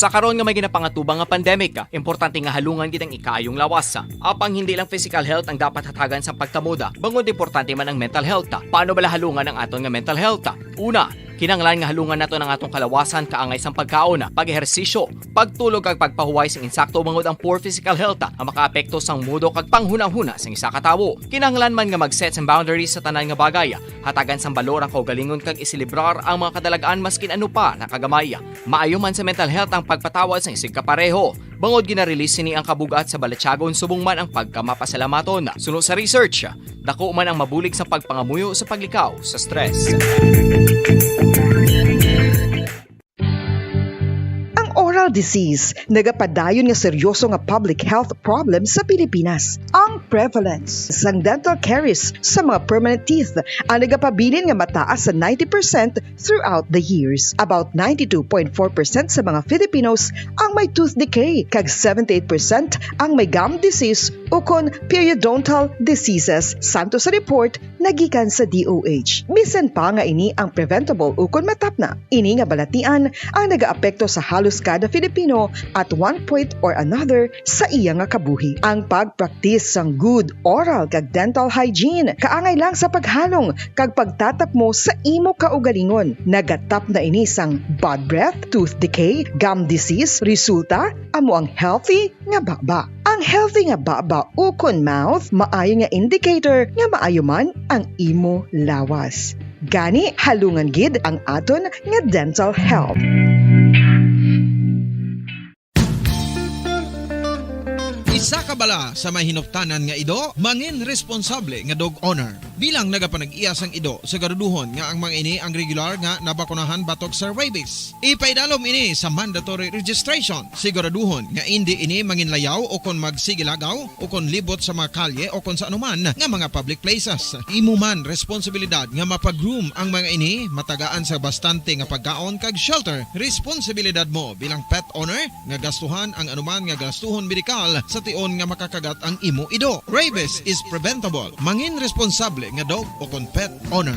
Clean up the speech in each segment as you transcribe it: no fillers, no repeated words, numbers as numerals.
Sa karon nga may ginapangatubang nga pandemic, importante nga halungan gid ang ikaayong lawas. Apang hindi lang physical health ang dapat hatagan sa pagkamuda, bangod importante man ang mental health. Paano bala halungan ang aton nga mental health? Una, kinanglan nga halungan nato ng atong kalawasan kaangay sang pagkaon, pag-ehersisyo, pagtulog kag pagpahuway sang insakto bangod ang poor physical health ang makaapekto sang mudo kag panghunahuna sang isa ka tawo. Kinanglan man nga mag-set sang boundaries sa tanan nga bagay, hatagan sang balor ang kaugalingon kag isilibrar ang mga kadalagaan maskin ano pa nakagamay. Maayo man sa mental health ang pagpatawad sang isig kapareho. Bangod gina-release ni ang kabugat sa balatyagon subong man ang pagkamapasalamaton. Sunod sa research, dako man ang mabulig sa pagpangamuyo sa paglikaw sa stress. Oral disease, nagapadayon nga seryoso nga public health problem sa Pilipinas. Ang prevalence sang dental caries sa mga permanent teeth ang nagapabilin nga mataas sa 90% throughout the years. About 92.4% sa mga Filipinos ang may tooth decay, kag 78% ang may gum disease o kon periodontal diseases, santo sa report nagikan sa DOH. Bisan pa nga ini ang preventable o kon matapna. Ini nga balatian ang nagaapekto sa halos kada Filipino at one point or another sa iya nga kabuhi. Ang pagpractice sang good oral kag dental hygiene kaangay lang sa paghalong kag pagtatap mo sa imo kaugalingon. Nagatap na ini sang bad breath, tooth decay, gum disease, resulta amo ang healthy nga baba. Ang healthy nga baba ukon mouth maayo nga indicator nga maayo man ang imo lawas. Gani halungan gid ang aton nga dental health. Isa ka bala sa may hinuptanan nga ido, mangin responsable nga dog owner. Bilang nagapanag-iyas ang ido, siguraduhon nga ang mga ini ang regular nga nabakunahan batok sa rabies. Ipaidalom ini sa mandatory registration. Siguraduhon nga hindi ini manginlayaw o kon magsigilagaw o kon libot sa mga kalye o kon sa anuman nga mga public places. Imo man responsibilidad nga mapag-groom ang mga ini, matagaan sa bastante nga pagkaon kag shelter. Responsibilidad mo bilang pet owner nga gastuhan ang anuman nga gastuhon medikal sa tion nga makakagat ang imo ido. Rabies is preventable. Mangin responsable nga dog o kon pet owner.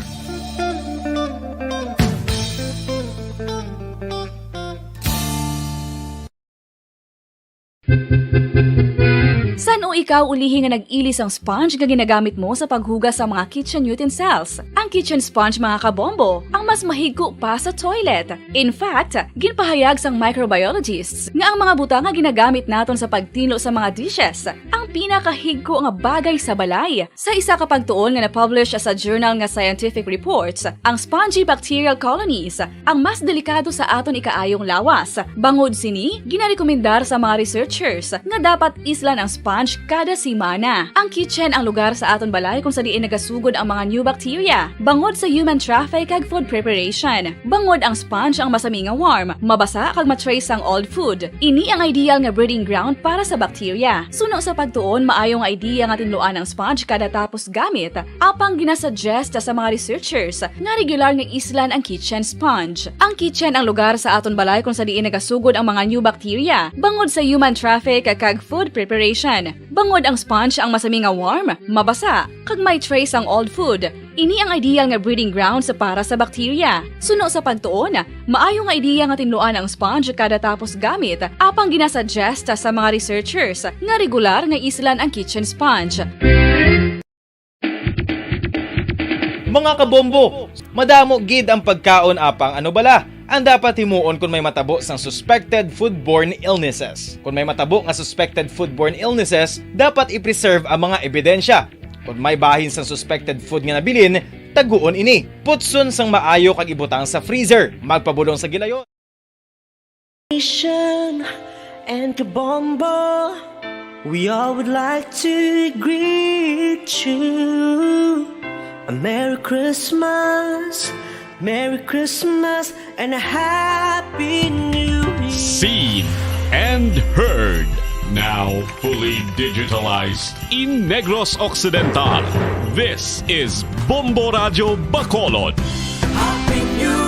San o ikaw ulihi nga nag-ilis ang sponge nga ginagamit mo sa paghugas sa mga kitchen utensils? Ang kitchen sponge mga kabombo, ang mas mahigko pa sa toilet. In fact, ginpahayag sang microbiologists nga ang mga butang nga ginagamit naton sa pagtinlo sa mga dishes ang pinakahigko nga bagay sa balay. Sa isa ka pagtuon nga na-publish sa journal nga Scientific Reports, ang spongy bacterial colonies ang mas delikado sa aton ikaayong lawas. Bangod sini, ginarekomendar sa mga researchers nga dapat islan ang sponge kada simana. Ang kitchen ang lugar sa aton balay kung sa diin nagasugod ang mga new bacteria. Bangod sa human traffic kag food preparation. Bangod ang sponge ang masami nga warm, mabasa kag matrace ang old food. Ini ang ideal nga breeding ground para sa bacteria. Suno sa pagtuon, maayo nga idea nga tinluan ang sponge kada tapos gamit. Apang ginasuggest sa mga researchers nga regular nga islan ang kitchen sponge. Ang kitchen ang lugar sa aton balay kung sa diin nagasugod ang mga new bacteria. Bangod sa human traffic kag food preparation. Bangod ang sponge ang masami nga warm, mabasa, kag may trace ang old food. Ini ang ideal nga breeding ground sa para sa bacteria. Suno sa pagtuon, maayo nga idea nga tinluan ang sponge kada tapos gamit, apang ginasuggest sa mga researchers nga regular nga islan ang kitchen sponge. Mga kabombo, madamo gid ang pagkaon apang ano bala ang dapat himuon kung may matabo sang suspected foodborne illnesses. Kung may matabo nga suspected foodborne illnesses, dapat i-preserve ang mga ebidensya. Kung may bahin sang suspected food nga nabilin, taguon ini. Putson sang maayo kag ibutang sa freezer. Magpabulong sa gilayon. And Bombo, we all would like to greet you. A Merry Christmas. Merry Christmas and a Happy New Year. Seen and heard. Now fully digitalized in Negros Occidental. This is Bombo Radio Bacolod. Happy New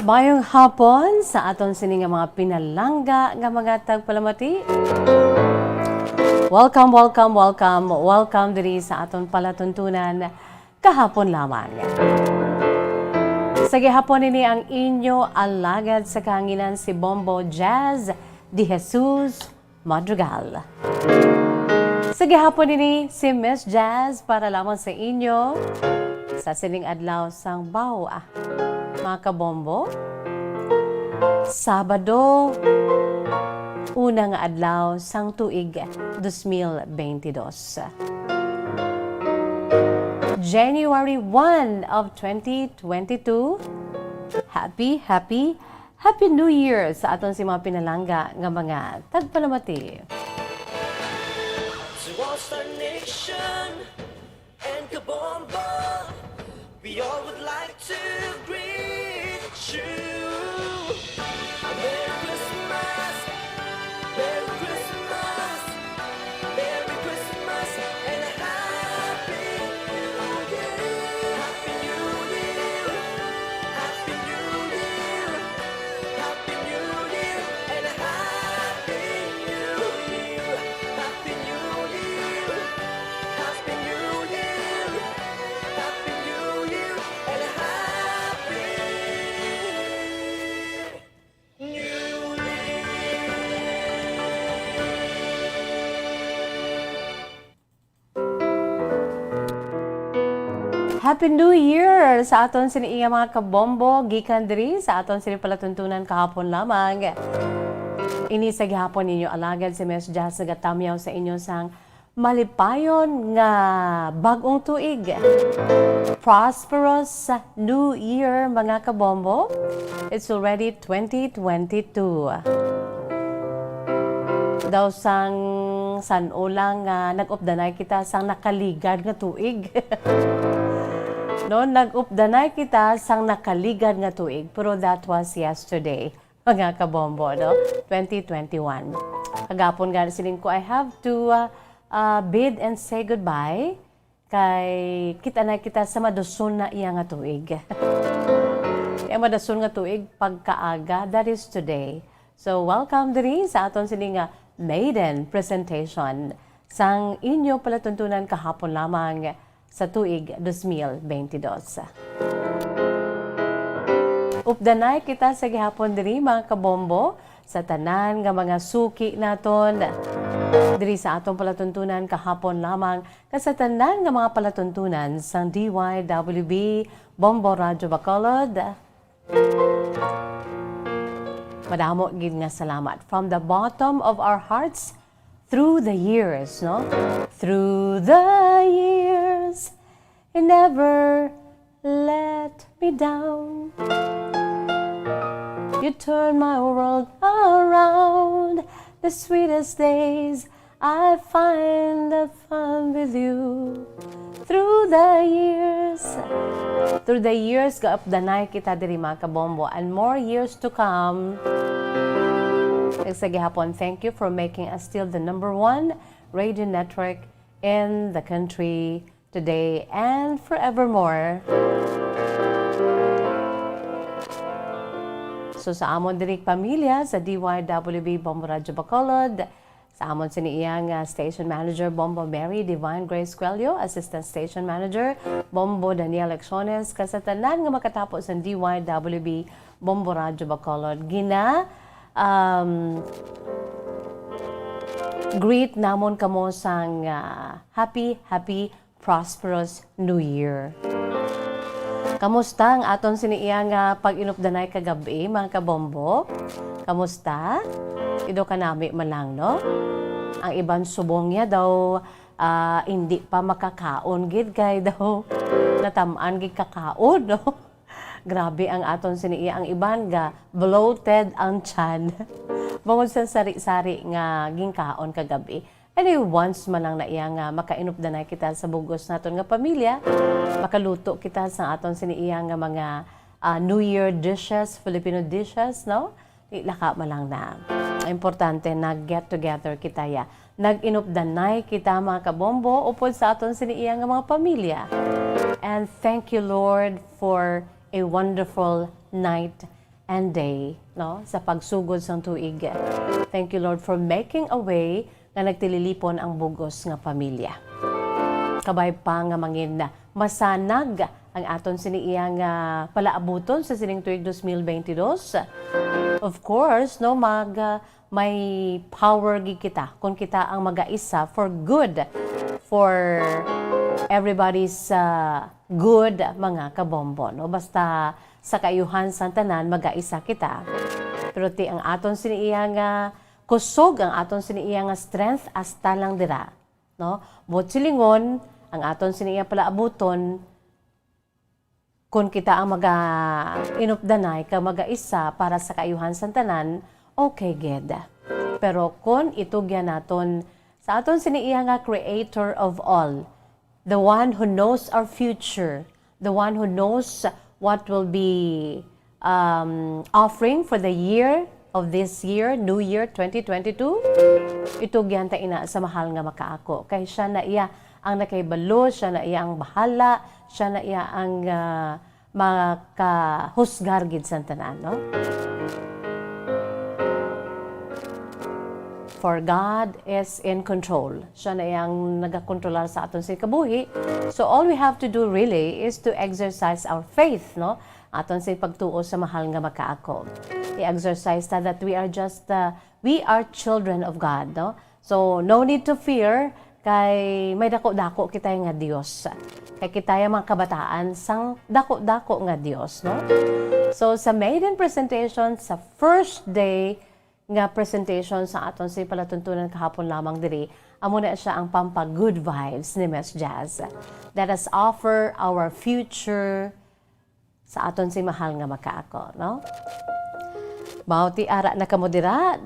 Mayong hapon sa aton sini nga mga pinalangga nga mga tagpalamati. Welcome diri sa aton palatuntunan kahapon lamang. Sa gihapon ini ang inyo alagad sa kahanginan si Bombo di Jesus-Madrigal. Sa gihapon ini si Miss Jazz para lamang sa inyo sa sining adlaw sang bawa. Mga kabombo, Sabado, unang adlaw sang tuig 2022. January 1 of 2022. Happy New Year sa aton si mga pinalangga nga mga tagpalamati. Towards our nation and Kabombo, we all would like to greet you. Merry Christmas, Merry Christmas, Merry Christmas, and a Happy New Year. Happy New Year, Happy New Year, Happy New Year, and a Happy New Year. Happy New Year, Happy New Year, Happy New Year, and a Happy New Year. Happy New Year sa aton sini mga kabombo gikan diri sa aton sini palatuntunan kahapon lamang. Ini sa gihapon ninyo alagad si Miss Jazz nagatamyaw sa inyo sang malipayon nga bagong tuig. Prosperous New Year mga kabombo. It's already 2022. Daw sang sanulang nag-updanay kita sang nakaligad nga tuig. No, nag-updanay kita sang nakaligad nga tuig, pero that was yesterday, mga kabombo, no? 2021. Kagapon nga sining ko, I have to bid and say goodbye kay kita na kita sa maduson na iya nga tuig. Kaya maduson nga tuig pagkaaga, that is today. So welcome diri sa aton sining maiden presentation sang inyo palatuntunan kahapon lamang sa tuig 2022. Updanay kita sa gihapon diri mga kabombo sa tanan nga mga suki naton diri sa atong palatuntunan kahapon lamang sa tanan nga mga palatuntunan sang DYWB Bombo Radio Bacolod. Madamo gid nga salamat from the bottom of our hearts. Through the years, no? Through the years, you never let me down. You turn my world around. The sweetest days, I find the fun with you. Through the years, gaupdanay kita diri mga kabombo, and more years to come. Sa gihapon, thank you for making us still the #1 radio network in the country today and forevermore. So sa amon diri pamilya sa DYWB Bombo Radio Bacolod, sa amon siniiyang station manager Bombo Mary Divine Grace Quelio, assistant station manager Bombo Daniel Lecciones, kasatanan nga makatapos sa DYWB Bombo Radio Bacolod, greet namon kamo sang happy, prosperous New Year. Kamusta ang aton siniiyang pag-inupdanay kagabi, mga kabombo? Kamusta? Ido ka nami man lang, no? Ang ibang subong niya daw, hindi pa makakaon, gid kay daw natamaan gid kakaon, no? Grabe ang aton siniiya. Ang iban ga bloated ang tiyan. Bangod sa sari-sari nga gingkaon kagabi. Anyway, once man lang na iya nga makainupdanay kita sa bugos naton nga pamilya, makaluto kita sa aton siniiya nga mga New Year dishes, Filipino dishes, no? Ilaka man lang na. Importante na get together kita ya. Nag-inupdanay kita mga kabombo upod sa aton siniiya nga mga pamilya. And thank you Lord for a wonderful night and day, no, sa pagsugod sang tuig. Thank you, Lord, for making a way nga nagtililipon ang bugos nga pamilya. Kabay pa nga mangin na masanag ang aton siniiya nga palaabuton sa sining tuig 2022. Of course, no, may power gi kita kung kita ang mag-aisa for good, for everybody's good, mga kabombo, no? Basta sa kayuhan sa tanan mag-aisa kita. Pero ti ang aton siniiya nga kusog, ang aton siniiya nga strength hasta lang dira, no? Bot silingon ang aton siniiya palaabuton kung kita ang inupdanay ka mag-aisa para sa kayuhan sa tanan, okay, ged. Pero kung itugyan naton sa aton siniiya nga creator of all, the one who knows our future, the one who knows what will be offering for the year of this year, New Year 2022, itugyan ta ina sa mahal nga makaako. Kay siya na iya ang nakaibalo, siya na iya ang bahala, siya na iya ang makahusgar gid sa tanan, no? For God is in control. Siya na iyang nagakontrolar sa aton sa kabuhi. So all we have to do really is to exercise our faith, no? Aton sa pagtuo sa mahal nga makaako. I-exercise that we are just, we are children of God, no? So no need to fear, kay may dako-dako kita nga Dios. Kay kita mga kabataan sang dako-dako nga Dios, no? So sa maiden presentation, sa first day nga presentation sa aton sa palatuntunan kahapon lamang diri, amo na siya ang pampa good vibes ni Miss Jazz. Let us offer our future sa aton si mahal nga makaako, no? Bauti ara na kamo dira,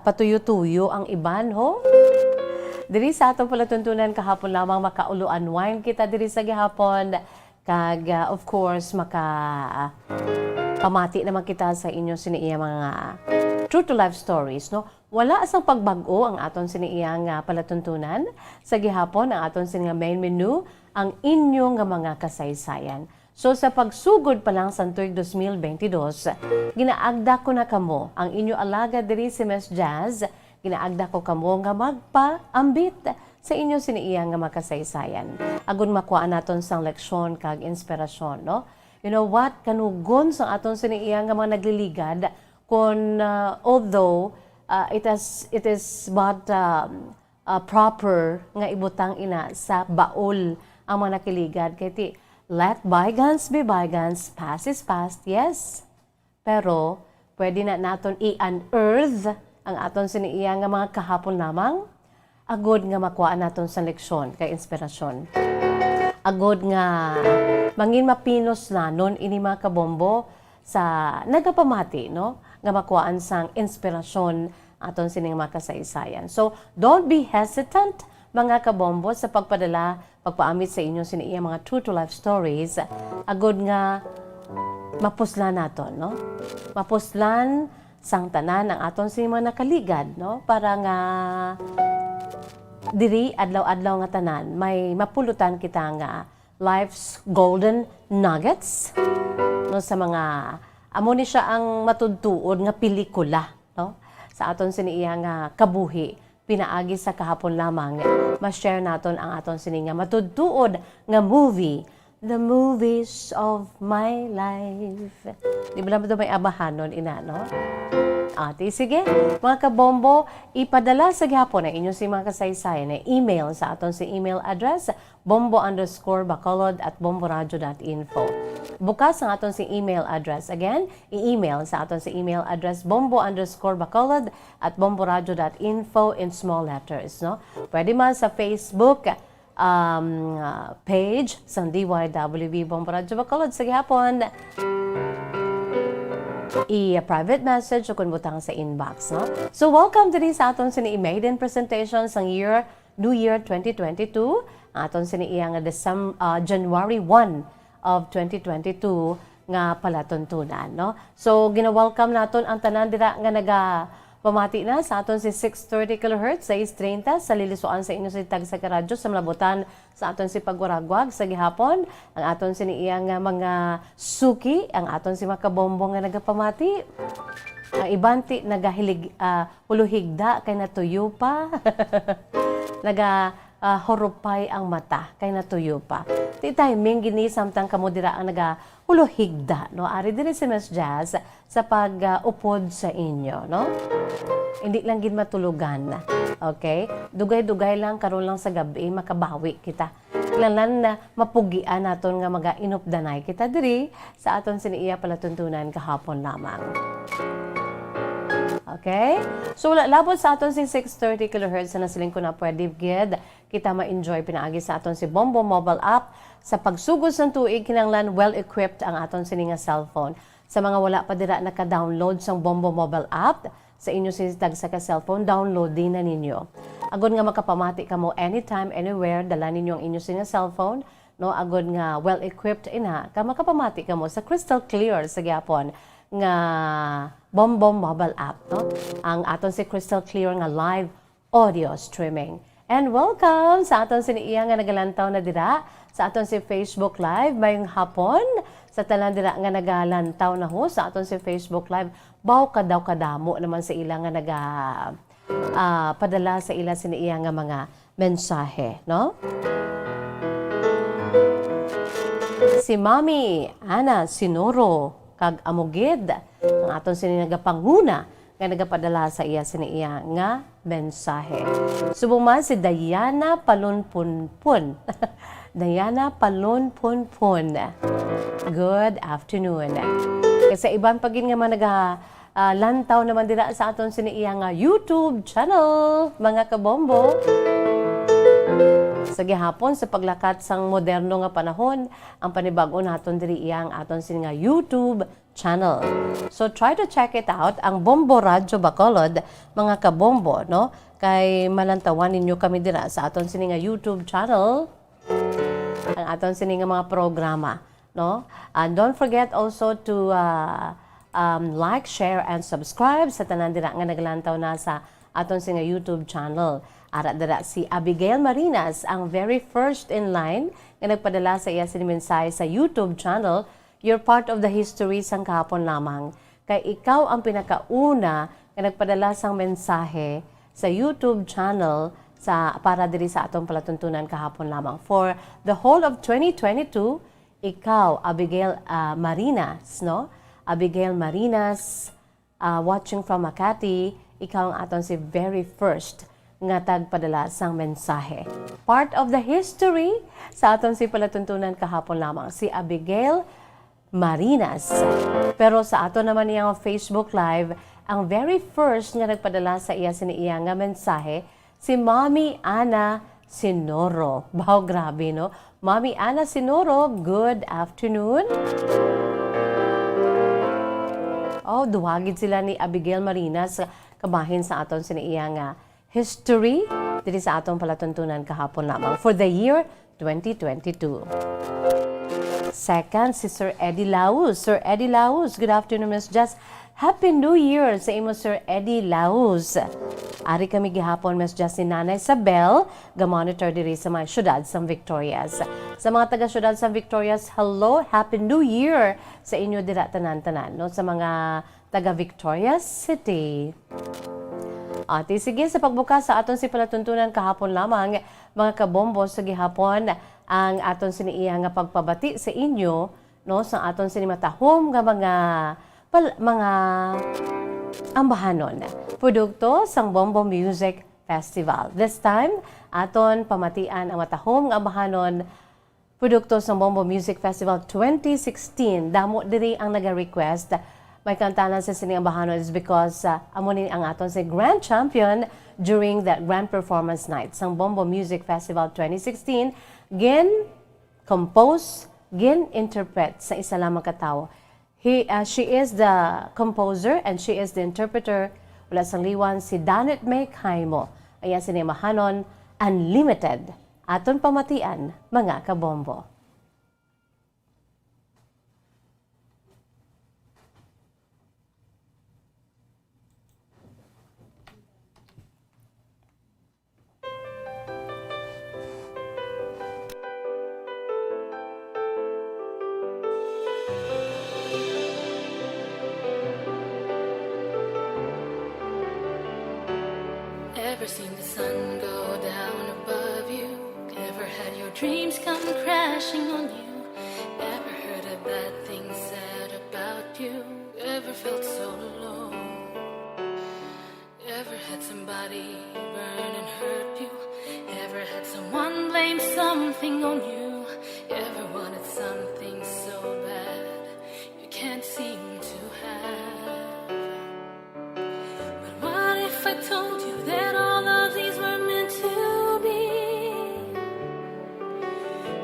patuyo-tuyo ang iban ho. Diri sa atong palatuntunan kahapon lamang makaulo-unwind kita diri sa gihapon, kag of course pamati naman kita sa inyo siniiya mga true to life stories, no? Wala asang pagbago ang aton siniiya nga palatuntunan sa gihapon, ang aton siniiya main menu ang inyo nga mga kasaysayan. So sa pagsugod pa lang sa tuig 2022, ginaagda ko na kamo ang inyo alaga diri si Miss Jazz. Ginaagda ko kamo nga magpaambit sa inyo siniiya nga makasaysayan. Agon makuha naton sang leksyon kag inspirasyon, no? You know what? Kanugon sa aton siniiya nga mga nagliligad kung although it is but proper nga ibutang ina sa baol ang mga nakiligad. Kaya let bygones be bygones, past is past, yes. Pero pwede na naton i-unearth ang aton siniiya nga mga kahapon lamang, agod nga makuha naton sa leksyon kay inspirasyon. Agod nga mangin mapinos na non ini mga kabombo sa nagapamati, no? Nga makuhaan sang inspirasyon aton sining mga kasaysayan. So don't be hesitant mga kabombo sa pagpaamit sa inyo siniiya mga true to life stories, agod nga mapuslan naton, no? Mapuslan sang tanan ang aton sa mga nakaligad, no? Para nga diri adlaw-adlaw nga tanan may mapulutan kita nga life's golden nuggets, no? Sa mga amo ni siya ang matudtuod nga pelikula, no? Sa aton siniiya nga kabuhi pinaagi sa kahapon lamang ma-share naton ang aton sini nga matudtuod nga movie, the movies of my life. Di ba naman may abahanon ina, no? Ate, sige, mga kabombo, ipadala sa gihapon ang inyong si mga kasaysayan na email sa aton si email address bombo_bacolod@bomboradio.info. Bukas ang aton si email address. Again, i-email sa aton si email address bombo_bacolod@bomboradio.info in small letters, no? Pwede man sa Facebook page sa DYWB Bombo Radio Bacolod sa gihapon. I-private message o kung butang sa inbox, no? So, welcome din sa aton sini-maiden presentation sa New Year 2022. Aton sini-iya nga January 1 of 2022 nga palatuntunan, no? So, gina-welcome naton ang tanan dira nga Pamati na sa aton si 630 kHz sa 630 sa lilisuan sa inyo si Tag sa Karadyo sa Malabutan sa aton si Pagwaragwag sa gihapon. Ang aton si iyang mga suki, ang aton si Makabombo nga nagapamati. Ang ibanti nagahilig huluhigda kay natuyo pa. Horupay ang mata kay natuyo pa. Ti timing gini samtang kamo dira ang huluhigda, no? Ari diri si Miss Jazz sa pag-upod sa inyo, no? Hindi lang gid matulugan. Okay? Dugay-dugay lang karon lang sa gabi makabawi kita. Kailangan na mapugian naton nga maga-inupdanay kita diri sa aton siniiya palatuntunan kahapon lamang. Okay? So, labot sa aton si 630 kHz na nasiling ko na pwede gid kita ma-enjoy pinaagi sa aton si Bombo mobile app. Sa pagsugod sa tuig, kinanglan well-equipped ang aton sininga cellphone. Sa mga wala pa dira naka-download sang Bombo mobile app, sa inyo si tag sa ka-cellphone, download din na ninyo. Agod nga makapamati ka mo anytime, anywhere, dala ninyo ang inyo sininga cellphone, no? Agod nga well-equipped ina, ka makapamati ka mo sa crystal clear sa gyapon nga Bombo mobile app, no? Ang aton si crystal clear nga live audio streaming. And welcome sa aton siniiya nga nagalantaw na dira sa aton si Facebook Live mayong hapon. Sa tanan dira nga nagalantaw na ho sa aton si Facebook Live, baw kadaw kadamo naman sa ila nga padala sa ila siniiya nga mga mensahe, no? Si Mami Ana Sinoro kag amugid ang aton sininagapanguna nga nagapadala sa iya siniiya nga mensahe. Subuma si Diana Palunpunpun. Diana Palunpunpun. Good afternoon. Kasi ibang pagin nga mga lantaw naman dira sa aton siniiya nga YouTube channel, mga kabombo. Sa gihapon sa paglakat sang moderno nga panahon, ang panibago naton diri iyang aton sin nga YouTube channel. So try to check it out, ang Bombo Radyo Bacolod, mga kabombo, no? Kay malantawan ninyo kami dira sa aton sin nga YouTube channel, ang aton sin nga mga programa, no? And don't forget also to like, share, and subscribe sa tanan dira nga naglantaw na sa aton sin nga YouTube channel. Ara dira si Abigail Marinas, ang very first in line nga nagpadala sa iya sin mensahe sa YouTube channel. You're part of the history sang kahapon lamang. Kay ikaw ang pinakauna nga nagpadala sang mensahe sa YouTube channel para diri sa atong palatuntunan kahapon lamang. For the whole of 2022, ikaw, Abigail Marinas, no? Abigail Marinas, watching from Makati, ikaw ang aton si very first nga tagpadala sang mensahe. Part of the history sa aton si palatuntunan kahapon lamang, si Abigail Marinas. Pero sa aton naman niyang Facebook Live, ang very first nga nagpadala sa iya siniiya nga mensahe, si Mami Ana Sinoro. Bao, grabe, no? Mami Ana Sinoro, good afternoon. Oh, duwagid sila ni Abigail Marinas kabahin sa aton siniiya nga history dito sa atong palatuntunan kahapon lamang for the year 2022. Second, si Sir Eddie Laus. Sir Eddie Laus, good afternoon, Miss Jess. Happy New Year sa imo, Sir Eddie Laus. Ari kami gihapon, Miss Jess, ni Nanay Sabel, ga-monitor diri sa mga syudad sa Victorias. Sa mga taga-syudad sa Victorias, hello, Happy New Year sa inyo dira tanan-tanan, no? Sa mga taga-Victorias City. Ati, sige, sa pagbukas sa aton si palatuntunan kahapon lamang, mga kabombo, sa gihapon, ang aton siniiya nga pagpabati sa inyo, no, sa aton sinimatahom nga mga ambahanon. Produkto sang Bombo Music Festival. This time, aton pamatian ang matahom nga ambahanon, produkto sang Bombo Music Festival 2016. Damo diri ang naga-request may kantanan sa sining ambahanon is because amunin ang aton si Grand Champion during that Grand Performance Night sang Bombo Music Festival 2016, compose, interpret sa isa lamang katawo. She is the composer and she is the interpreter. Wala sang liwan si Danet May Kaimo. Ayan sining ambahanon, Unlimited. Aton pamatian, mga kabombo. Ever seen the sun go down above you? Ever had your dreams come crashing on you? Ever heard a bad thing said about you? Ever felt so alone? Ever had somebody burn and hurt you? Ever had someone blame something on you? Ever wanted something so bad you can't seem to have? But what if I told you that all of these were meant to be?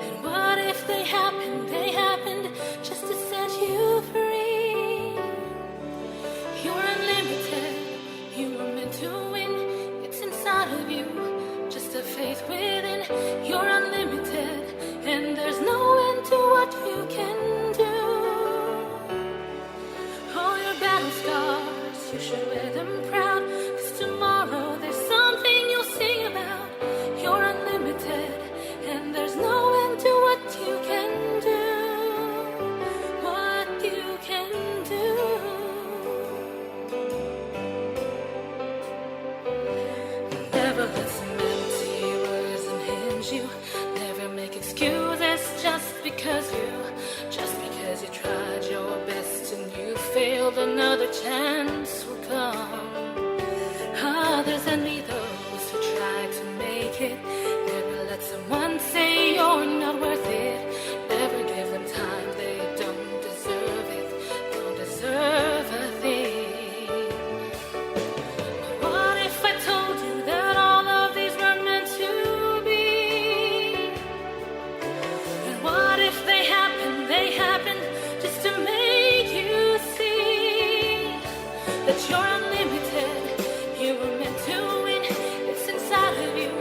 And what if they happened just to set you free? You're unlimited, you were meant to win. It's inside of you, just a faith within. You're unlimited, and there's no end to what you can do. All your battle scars, you should wear them proud, 'cause tomorrow there's something you'll sing about. You're unlimited, and there's no end to what you can do. What you can do. Never let some empty words unhinge you. Never make excuses just because you tried your best and you failed. Another chance will come. Others envy those who try to make it. Never let someone say you're not worth it. Never give them time, they don't deserve it. Don't deserve a thing. What if I told you that all of these were meant to be? And what if they happened just to make you see that you're unlimited, you were meant to win. It's inside of you,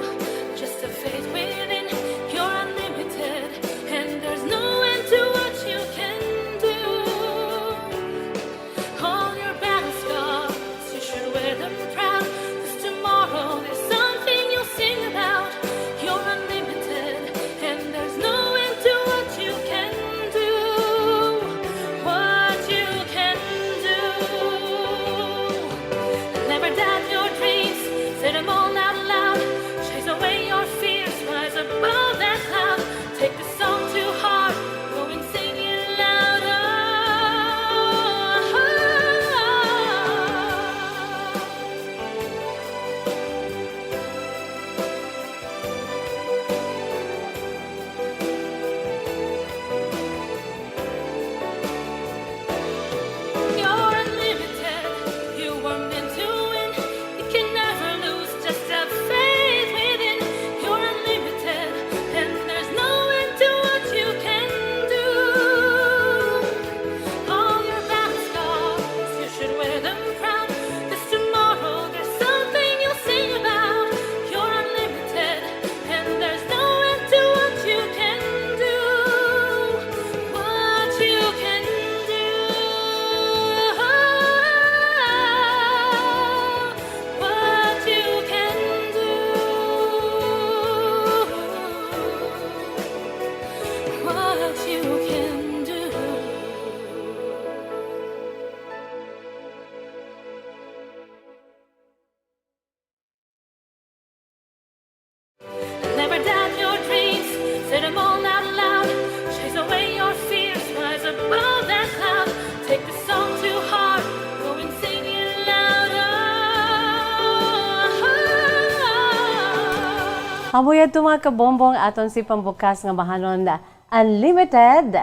just a faith within. You're unlimited, and there's no end to what you can do. All your battle scars, you should wear them proud, 'cause tomorrow there's something you'll sing about. You're unlimited, and there's no end to what you can do. What you can do. Never doubt your dreams, say them all out loud. Chase away your fears, rise above that cloud. Take the song to heart, go and sing it louder. You're unlimited, you were meant to win. You can never lose, just have faith within. You're unlimited, and there's no end to what you can do. All your battle scars, you should wear them proud, 'cause tomorrow there's something you'll sing about. You're unlimited, and there's no end to what you can do. What you can do. What you can do. What you can do. Never doubt your dreams, say them all out loud. Chase away your fears, rise above that cloud. Take the song to heart, go and sing it louder. Hamuyad to mga kabombong aton si pambukas nga mahanon na Unlimited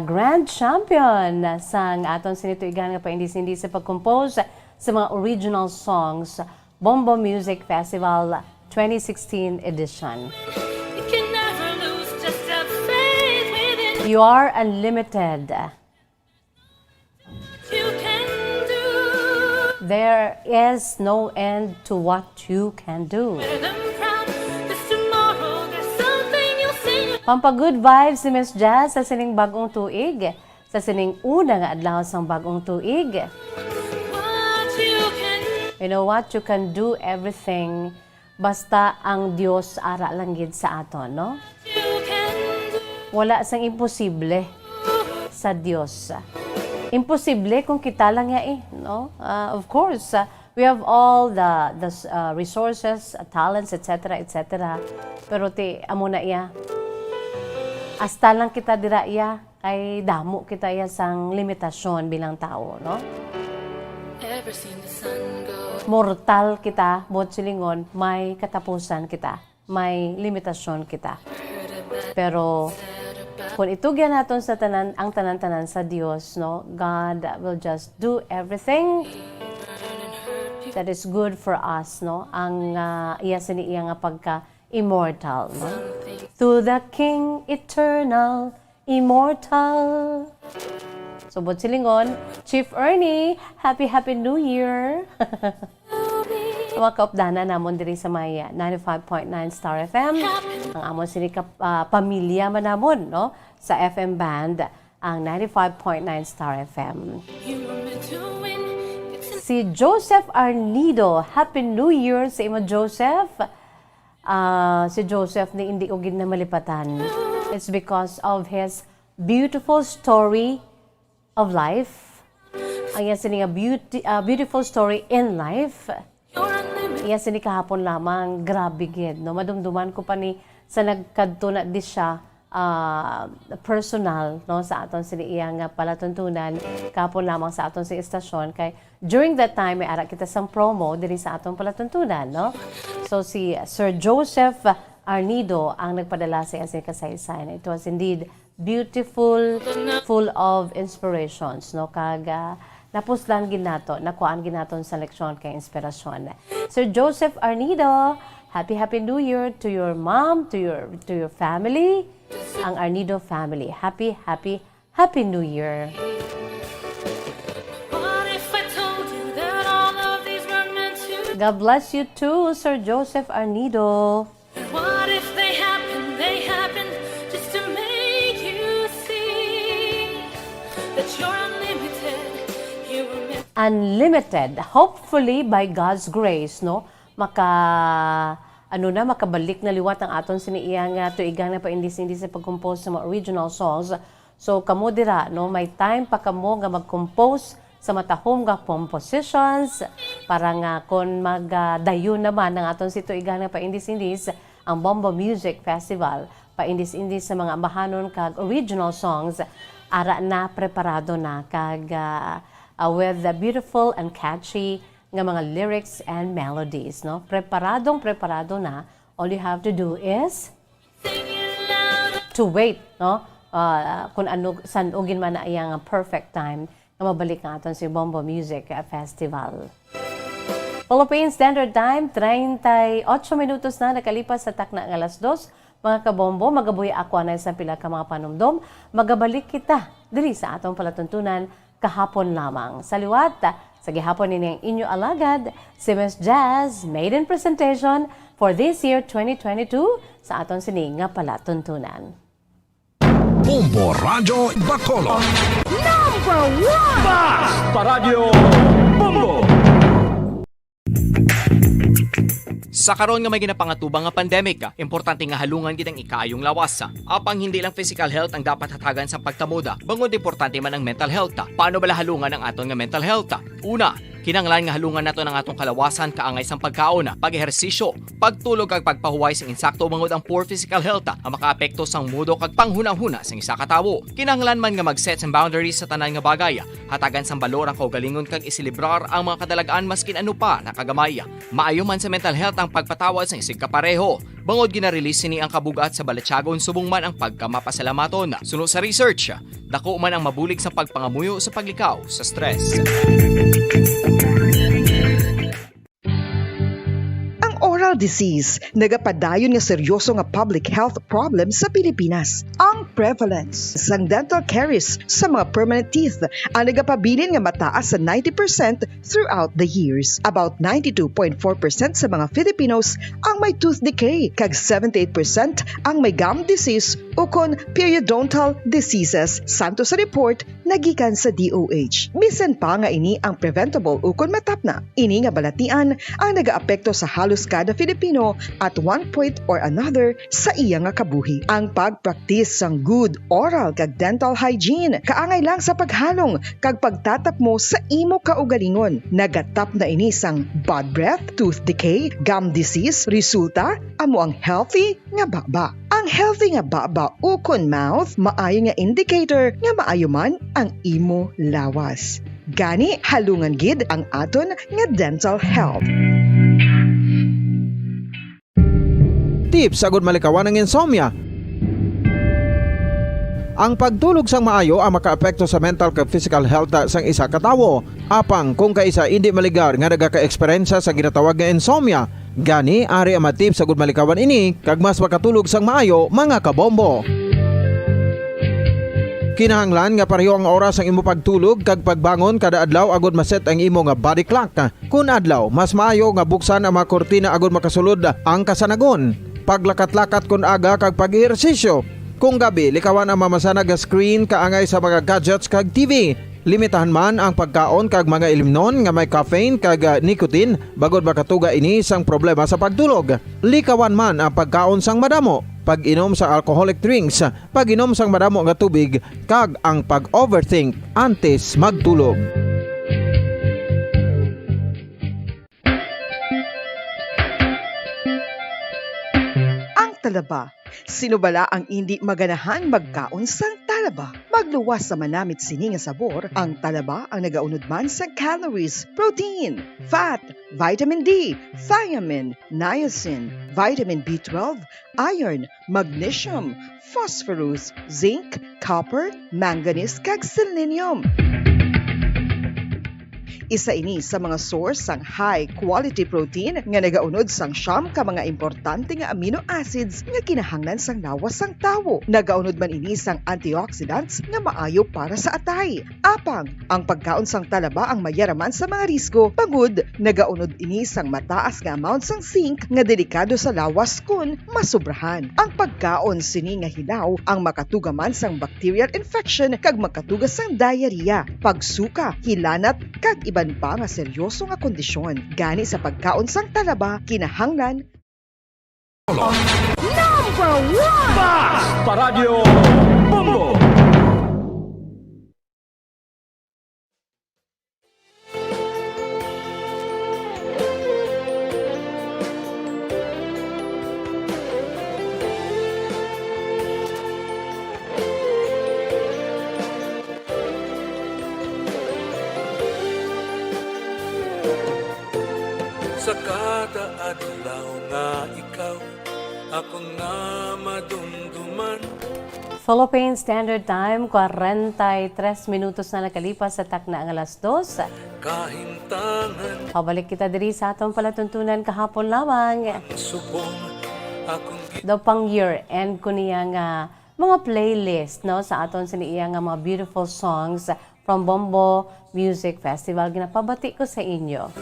Grand Champion sang aton sinituigan nga paindis-hindi sa pag-compose sa mga original songs Bombo Music Festival 2016 edition. You can never lose, just have faith within. You are unlimited. You can do. There is no end to what you can do. Wear them proud, 'cause tomorrow there's something you'll sing about. Pampagood vibes si Miss Jazz sa sining bagong tuig. Sa sining una nga adlaw sang bagong tuig. What you can You know what? You can do everything basta ang Dios ara lang gid sa aton, no? you can do. Wala sang imposible sa Dios. Imposible kung kita lang nga no? Of course, We have all the resources, talents, etc., etc. Pero amo na iya. Hasta lang kita dira iya, kay damo kita iya sang limitasyon bilang tao, no? Ever seen the sun go? Mortal kita, bot silingon, may katapusan kita, may limitasyon kita. Pero kung itugyan naton sa ang tanan-tanan sa Dios, no, God will just do everything that is good for us, no. Ang iya siniya nga pagka immortal, no. To the King eternal, immortal. So, bot silingon, Chief Ernie, Happy New Year! Mga kaupdana namon diri sa may 95.9 Star FM. Ang amon sini pamilya man namon, no? Sa FM band, ang 95.9 Star FM. You were meant to win. Si Joseph Arnido, Happy New Year sa imo, Joseph. Si Joseph ni hindi ko gid na malipatan. It's because of his beautiful story of life. Ang yan sini nga beautiful story in life. Iya sini kahapon lamang, grabe gid, no? Madumduman ko pa ni sa nagkadto na di siya personal, no, sa aton sini iya nga palatuntunan kahapon lamang sa aton sa istasyon kay during that time may ara kita sang promo diri sa aton palatuntunan, no? So si Sir Joseph Arnido ang nagpadala sa iya kasaysayan. It was indeed beautiful, full of inspirations, no? Kaga napuslan ginato, nakuan ginaton sa leksyon kay inspirasyon. Sir Joseph Arnido, Happy New Year to your mom, to your family, ang Arnido family. Happy New Year. What if I told you that all of these were meant to? God bless you too, Sir Joseph Arnido. What if they happened just to make you see that you're unlimited? You were meant. Unlimited, hopefully by God's grace, no? Makabalik na liwat ang aton siniiya nga tuigang na paindis-indis sa pag-compose sa mga original songs. So kamo dira, no, may time pa kamo nga mag-compose sa matahom nga compositions para nga kon magdayon naman ang aton si tuigang na paindis-indis ang Bombo Music Festival, paindis-indis sa mga amahanon kag original songs, ara na preparado na kag with the beautiful and catchy nga mga lyrics and melodies, no? Preparado na. All you have to do is to wait, no? Kung san ugin man na iyang perfect time na mabalik nga aton si Bombo Music Festival. Philippine Standard Time, 38 minutos na nakalipas sa takna ng alas 2. Mga kabombo, magabuhi ako na sa pila ka mga panumdom. Magabalik kita diri sa atong palatuntunan kahapon lamang. Sa liwat, sa gihapon ni inyo alagad, si Miss Jazz, maiden presentation for this year 2022 sa aton sini nga palatuntunan. Bombo Radio Bacolod. Paradyo Bombo! Sa karon nga may ginapangatubang nga pandemic, importante nga halungan gid ang ikaayong lawas. Apang hindi lang physical health ang dapat hatagan sa pagkamuda, bangod importante man ang mental health. Paano bala halungan ang aton nga mental health? Una, kinanglan nga halungan nato ng atong kalawasan kaangay sang pagkaon, pag-ehersisyo, pagtulog kag pagpahuway sang insakto bangod ang poor physical health ang makaapekto sang mudo kag panghunahuna sang isa ka tawo. Kinanglan man nga mag-set sang boundaries sa tanan nga bagay, hatagan sang balor ang kaugalingon kag isilibrar ang mga kadalagaan maskin ano pa nakagamay. Maayo man sa mental health ang pagpatawad sang isig kapareho. Bangod gina-release ni ang kabugat sa balatsagon subong man ang pagkamapasalamaton. Suno sa research, dako man ang mabulig sa pagpangamuyo sa paglikaw sa stress. Oral disease, nagapadayon nga seryoso nga public health problem sa Pilipinas. Ang prevalence sang dental caries sa mga permanent teeth ang nagapabilin nga mataas sa 90% throughout the years. About 92.4% sa mga Filipinos ang may tooth decay, kag 78% ang may gum disease o kon periodontal diseases. Santo sa report nagikan sa DOH. Bisan pa nga ini ang preventable ukon matapna. Ini nga balatian ang nagaapekto sa halos kada Filipino at one point or another sa iya nga kabuhi. Ang pagpraktis sang good oral kag dental hygiene kaangay lang sa paghalong kag pagtatap mo sa imo kaugalingon. Nagatap na ini sang bad breath, tooth decay, gum disease, resulta amo ang healthy nga baba. Ang healthy nga baba ukon mouth maayo nga indicator nga maayo man ang imo lawas. Gani halungan gid ang aton nga dental health. Tips agud malikawan ng insomnia. Ang pagtulog sang maayo ang makaapekto sa mental kag physical health sang isa ka tawo. Apang kung kaisa hindi maligar nga nagaka-eksperyensya sa ginatawag nga insomnia, gani ari ang tips agud malikawan ini kag mas makatulog sang maayo mga kabombo. Kinahanglan nga pareho ang oras ang imo pagtulog kag pagbangon kada adlaw agud maset ang imo nga body clock. Kun adlaw mas maayo nga buksan ang mga kortina agud makasulod ang kasanagon. Paglakat-lakat kun aga kag pag-ehersisyo. Kung gabi likawan ang mamasanag nga screen kaangay sa mga gadgets kag TV. Limitahan man ang pagkaon kag mga ilimnon nga may caffeine kag nicotine bagod makatuga ini sang problema sa pagtulog. Likawan man ang pagkaon sang madamo, pag-inom sa alcoholic drinks, pag-inom sang madamo nga tubig kag ang pag-overthink antes magtulog. Ang talaba. Sino bala ang hindi maganahan magkaon sang talaba? Magluwas sa manamit sini nga sabor, ang talaba ang nagaunod man sa calories, protein, fat, vitamin D, thiamine, niacin, vitamin B12, iron, magnesium, phosphorus, zinc, copper, manganese kag selenium. Isa ini sa mga source sang high quality protein nga nagaunod sang siyam ka mga importante nga amino acids nga kinahanglan sang lawas sang tawo. Nagaunod man ini sang antioxidants nga maayo para sa atay. Apang ang pagkaon sang talaba ang mayaraman sa mga risko pagud nagaunod ini sang mataas nga amount sang zinc nga delikado sa lawas kun masubrahan. Ang pagkaon sini nga hilaw ang makatugaman sang bacterial infection kag makatugas sang diarrhea, pagsuka, hilanat kag iban pa nga seryoso nga kondisyon. Gani sa pagkaon sang talaba, kinahanglan Number 1 Fast Paradyo Bombo. Sa kada adlaw nga ikaw, ako nga madumduman. Philippine Standard Time, 43 minutos na nakalipas sa takna ang alas 2. Kahintangan, Pabalik kita diri sa atong palatuntunan kahapon lamang. subong, akong Daw pang year-end ko niya nga mga playlist no, sa aton siniya nga mga beautiful songs from Bombo Music Festival. Ginapabati ko sa inyo.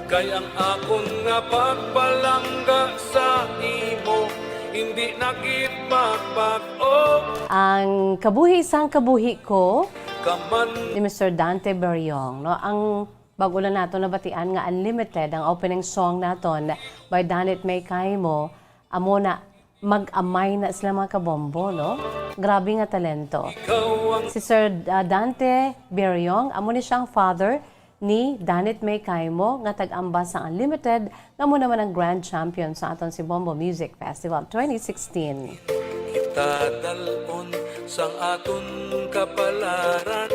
kay ang akong nga pagpalangga sa imo, hindi nakipagpag-o. Ang kabuhi sang kabuhi ko Kaman ni Mr. Dante Berriong. No? Ang bago lang nato nabatian nga Unlimited, ang opening song naton by Danit May Kaimo, amo na mag-amay na sila mga kabombo, no? Grabe nga talento. ikaw ang Si Sir Dante Berriong, amo ni siyang father ni Danit May Kaimo nga tag-amba sa Unlimited nga mo naman ang grand champion sa aton si Bombo Music Festival 2016. kita dalon sang aton kapalaran.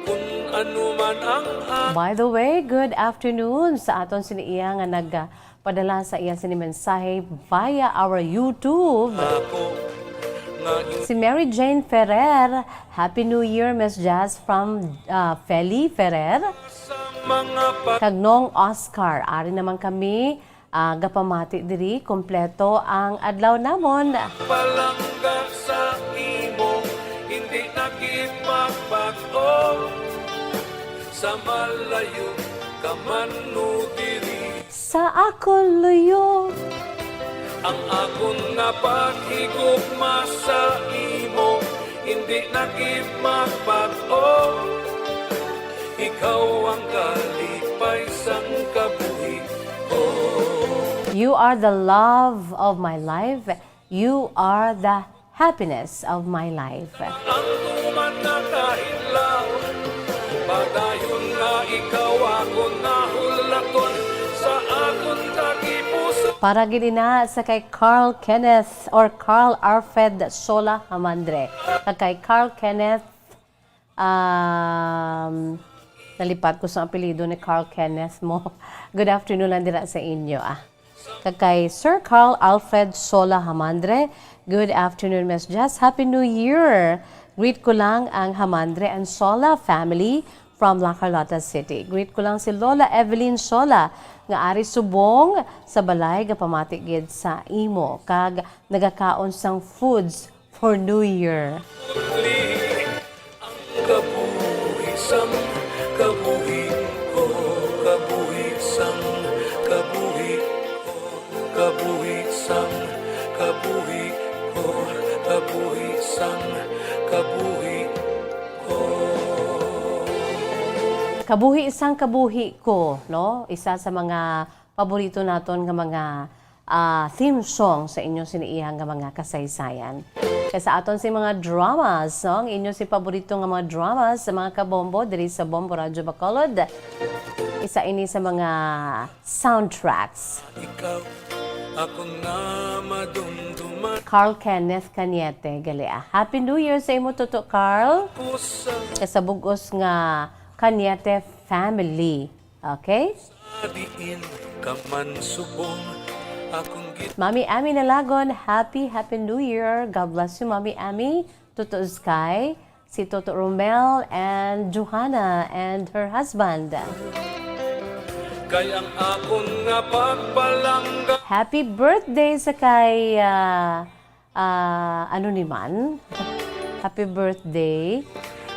Kung ano man ang By the way, good afternoon sa aton siniya nga nagpadala sa iya sini mensahe via our YouTube. ako nga Si Mary Jane Ferrer, Happy New Year, Miss Jazz from Feli Ferrer. sa mga Kagnong Oscar, ari naman kami gapamati diri, kompleto ang adlaw namon. pagpalangga sa imo, hindi nakipagpag-o. Sa malayo ka man no diri, Sa ako luyo, ang akong nga paghigugma sa imo, hindi nagip magbago. Ikaw ang kalipay sang kabuhi ko. You are the love of my life. You are the happiness of my life. Ang tuman na kahilaw, padayon nga ikaw ako nahulaton sa akong kagipuso. Para ginina sa kay Carl Kenneth or Carl Arfed Sola Hamandre. Kay Carl Kenneth, nalipat ko sa apelido ni Carl Kenneth mo. Good afternoon lang dira sa inyo. Kay Sir Carl Alfred Sola Hamandre, good afternoon, Miss Jess. Happy New Year! Greet ko lang ang Hamandre and Sola family from La Carlota City. Greet ko lang si Lola Evelyn Sola nga ari subong sa balay nga pamatigid sa imo kag nagakaon sang foods for New Year. Ang kabuhisang kabuhi ko, kabuhisang kabuhi ko, kabuhisang kabuhi ko, kabuhisang kabuhi ko. Kabuhi isang kabuhi ko, no? Isa sa mga paborito naton nga mga theme song sa inyong siniihang nga mga kasaysayan. Kaya sa aton si mga dramas, no? Ang inyong si paborito nga mga dramas sa mga kabombo diri sa Bombo Radio Bacolod. Isa ini sa mga soundtracks. Ikaw akong na madumduman Carl Kenneth Cañete, galia. Happy New Year sa imo tuto, Carl. pusa Sa bugos nga Cañete family. Okay? diin ka man subong akong Mami Ami Nalagon, happy New Year. God bless you, Mami Ami. Toto Sky, si Toto Romel, and Johanna and her husband. kayang akong nga pagbalangga. Happy birthday sa kay, ano ni man? Happy birthday.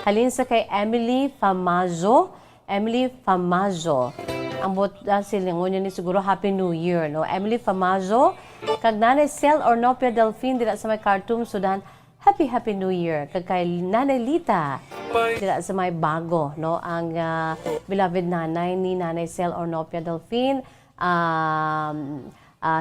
Halin sa kay Emily Famazo. Emily Famazo. Ang silingon niya ni siguro Happy New Year, no? Emily Famazo. Kag Nanay Cel Ornopia Delphine dira sa may Khartoum, Sudan. Happy New Year. Kag kay Nanay Lita dira sa may Bago, no? Ang beloved nanay ni Nanay Cel Ornopia Delphine.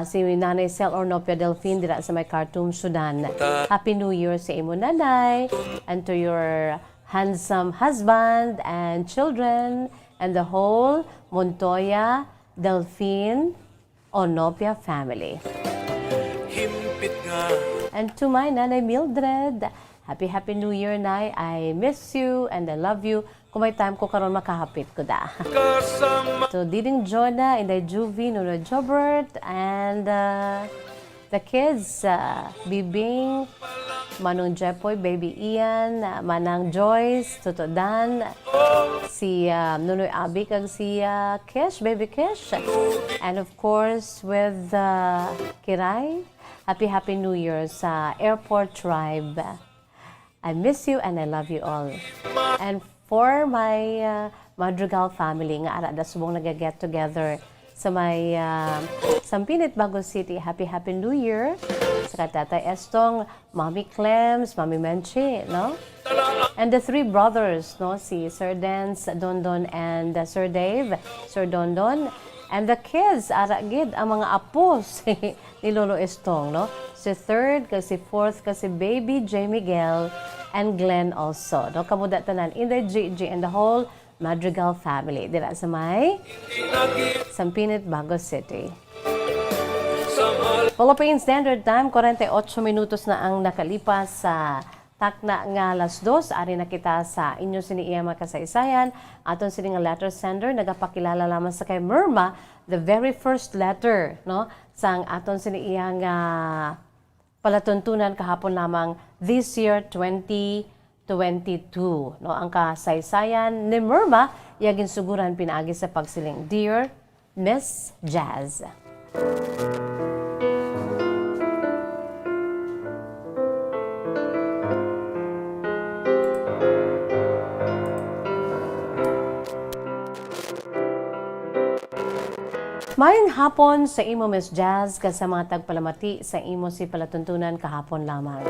Si Nanay Cel Ornopia Delphine dira sa may Khartoum, Sudan. Happy New Year sa imo nanay and to your handsome husband and children and the whole Montoya Delphine Ornopia family. Himpit nga And to my Nanay Mildred, Happy New Year, Nay. I miss you and I love you. Kung may time ko karon makahapit ko da. kasama So, Diding Jonah, Inday Juvie, Nuno Jobert, and the kids, Bibing, Manong Jepoy, Baby Ian, Manang Joyce, Toto Dan, si Nunoy Abi, kag si Kish, Baby Kish, and of course with Kiray. Happy New Year sa Airport Tribe. I miss you and I love you all. And for my Madrigal family nga ara da subong nag-get together sa may Sampinit, Bago City. Happy New Year sa Tatay Estong, Mommy Clems, Mommy Menchi, no? And the three brothers, no? Si Sir Dance, Dondon, and Sir Dave, Sir Dondon. And the kids, ara gid ang mga apos ni Lolo Estong, no? Si third, kasi fourth, kasi baby J. Miguel, and Glenn also, no? Kamuda tanan, Inday Gigi, and the whole Madrigal family. Dira sa may Sampinit, Bago City. Philippine Standard Time, 48 minutos na ang nakalipas sa takna nga alas 2. Ari na kita sa inyo siniiya mga kasaysayan. Aton sini nga letter sender, nagapakilala lamang sa kay Myrma, the very first letter, no? Sang aton siniiya nga palatuntunan kahapon lamang this year 2022, no? Ang kasaysayan ni Myrma yagin suguran pinaagi sa pagsiling, Dear Miss Jazz. Mayong hapon sa imo, Miss Jazz, sa mga tagpalamati sa imo si palatuntunan kahapon lamang.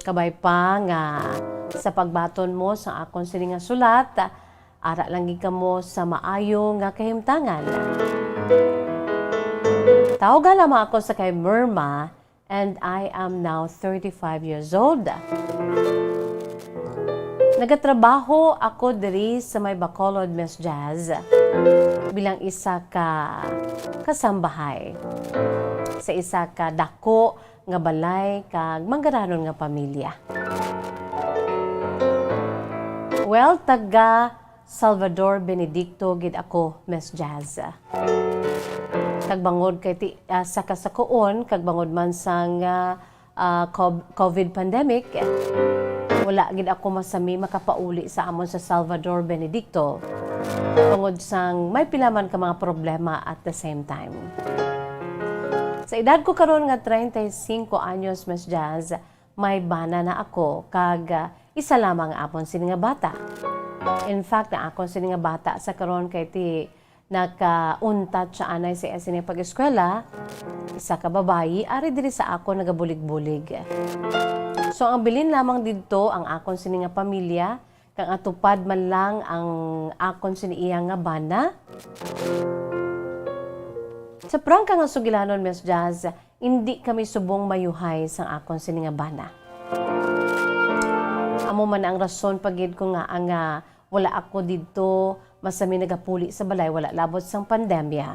Kabay pa nga sa pagbaton mo sa akon sini nga sulat, ara lang gid kamo sa maayo nga kahimtangan. Tawag lamang ako sa kay Myrma and I am now 35 years old. Nagatrabaho ako diri sa may Bacolod, Miss Jazz, bilang isa ka kasambahay sa isa ka dako nga balay kag manggaranon nga pamilya. Well, taga Salvador Benedicto gid ako, Miss Jazz. Kagbangod kay sa kasakuon, kagbangod man sang COVID pandemic, wala gid ako masami makapauli sa amon sa Salvador Benedicto. Tungod sang may pilaman ka mga problema at the same time. Sa edad ko karon nga 35 anyos, Miss Jazz, may bana na ako kag isa lamang apon sini nga bata. In fact, na akon sini nga bata sa karon kay ti nakauntat siya anay sa sini pag-eskwela, isa ka babayi ari diri sa ako nagabulig-bulig. So ang bilin lamang didto ang akon sini nga pamilya kang atupad man lang ang akon sini iya nga bana. Sa prangka nga sugilanon, Miss Jazz, hindi kami subong mayuhay sang akon sini nga bana. Amo man ang rason pagid ko nga ang wala ako didto masami nagapuli sa balay, wala labot sang pandemya.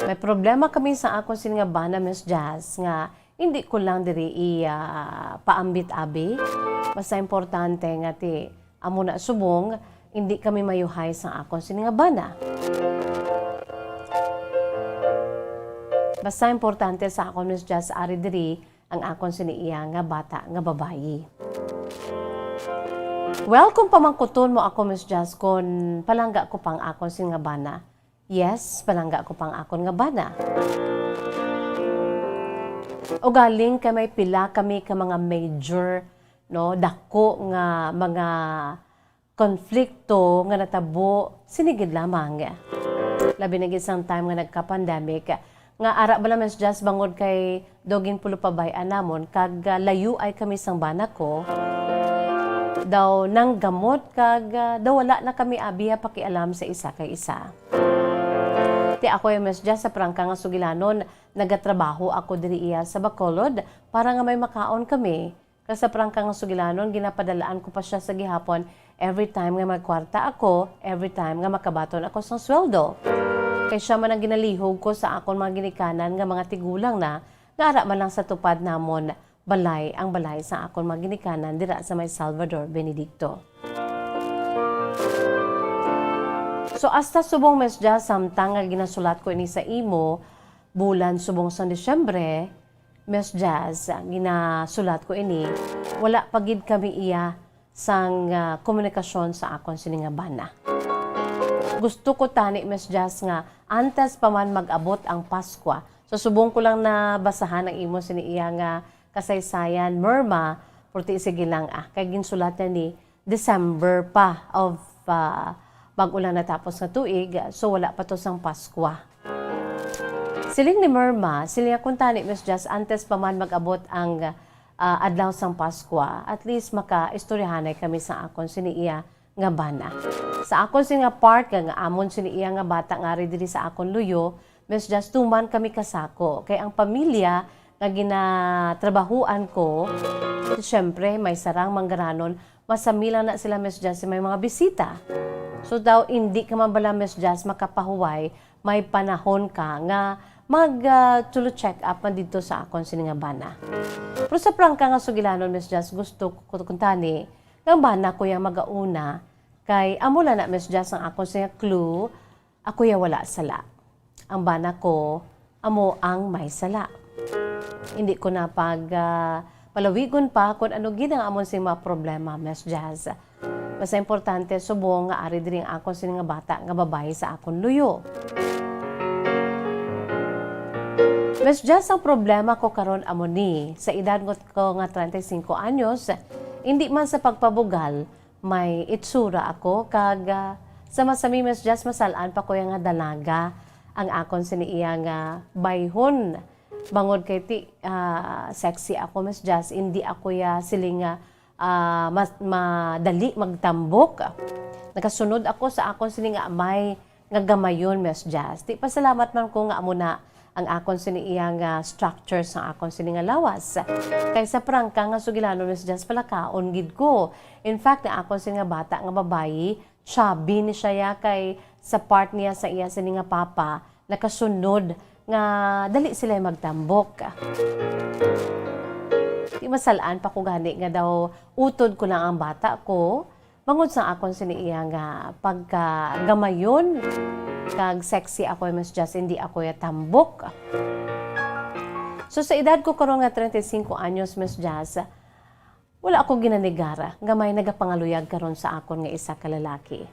May problema kami sa akon sini nga bana, Miss Jazz, nga hindi ko lang diri paambit-abi. Basta importante nga ti amo na subong hindi kami mayuhay sa akon sini nga bana. Basta importante sa akon, Miss Jazz, ari diri ang akon sini iya nga bata nga babayi. Well, kung pamangkuton mo ako, Miss Jazz, kung palangga ko pang akon sini nga bana, yes, palangga ko pang akon nga bana. O galing kay may pila kami ka mga major, no, dako nga mga konflikto nga natabo sinigid lamang. Labi na isang time nga nagka-pandemic nga ara bala, Miss Jazz, bangod kay dogin pulo pabayan namon kag layo ay kami sang bana ko daw nang gamot kag daw wala na kami abiya pakialam sa isa kay isa. Ti ako yung Miss Jazz sa prangka nga sugilanon nagatrabaho ako diri iya sa Bacolod para nga may makaon kami. Kasi sa prangka nga sugilanon ginapadalaan ko pa siya sa gihapon every time nga magkwarta ako, every time nga makabaton ako sa sweldo. Kay siya man ang ginalihog ko sa akon mga ginikanan nga mga tigulang na ara man lang sa tupad namon balay ang balay sa akon mga ginikanan dira sa may Salvador Benedicto. So hasta subong, Miss Jazz, samtang nga ginasulat ko ini sa imo bulan subong sa Disyembre, Miss Jazz, ginasulat ko ini wala pagid kami iya sang komunikasyon sa akon sini nga bana. Gusto ko tani, Miss Jazz, nga antes pa man mag-abot ang Paskwa. So subong ko lang na basahan ang imo sini iya nga kasaysayan, Myrma, purti sige lang kay ginsulat ni December pa of bago lang natapos nga tuig, so wala pa to sang Paskwa. Siling ni Myrma, siling akong tani, Miss Jazz, antes pa man mag-abot ang adlaw sang Paskwa, at least maka-istoryahanay kami sa akon sini iya nga bana. Sa akon sini nga part nga amon sini iya nga bata nga ri diri sa akon luyo, Miss Jazz, tuman kami kasako. Kay ang pamilya nga ginatrabahuan ko, syempre may sarang manggaranon, masamilang na sila, Miss Jazz, may mga bisita. So daw hindi ka man bala, Miss Jazz, makapahuway, may panahon ka nga tulo check up man dito sa akon sini nga bana. Pero sa prangka nga sugilanon, Miss Jazz, gusto ko kuntani nga bana ko yang magauna kay amula na, Miss Jazz, ang akon sini clue, ako ya wala sala. Ang bana ko amo ang may sala. Hindi ko na palawigon pa kung ano ginang amon sing mga problema, Miss Jazz. Basta importante subong nga ari diri ang akon sini nga bata nga babae sa akon luyo. Miss Jazz, ang problema ko karon amo ni sa edad ko nga 35 anyos, hindi man sa pagpabugal, may itsura ako kag sa masami, Miss Jazz, masalaan pa ko nga dalaga ang akon sini iya nga bayhon bangod kay ti sexy ako Miss Jazz, hindi ako ya siling madali magtambok. Nakasunod ako sa akon siling amay nga gamayon Miss Jazz. Ti pasalamat man ko nga amo na ang akon sini iyang structure sa akon sini nga lawas. Kaysa prangka nga sugilano Miss Jazz palakaon gid ko. In fact, ang akon sini nga bata nga babayi, chubby ni siya ya kay sa part niya sa iya sini nga papa, nakasunod nga dali sila magtambok. Di masalaan pa ko gani nga daw utod ko lang ang bata ko. Bangod sa akon sini iya nga pagkagamayon kag sexy ako Miss Jazz, hindi ako ya tambok. So sa edad ko karon nga 35 anyos Miss Jazz, wala ako ginanigara nga may nagapangaluyag karon sa akon nga isa ka lalaki.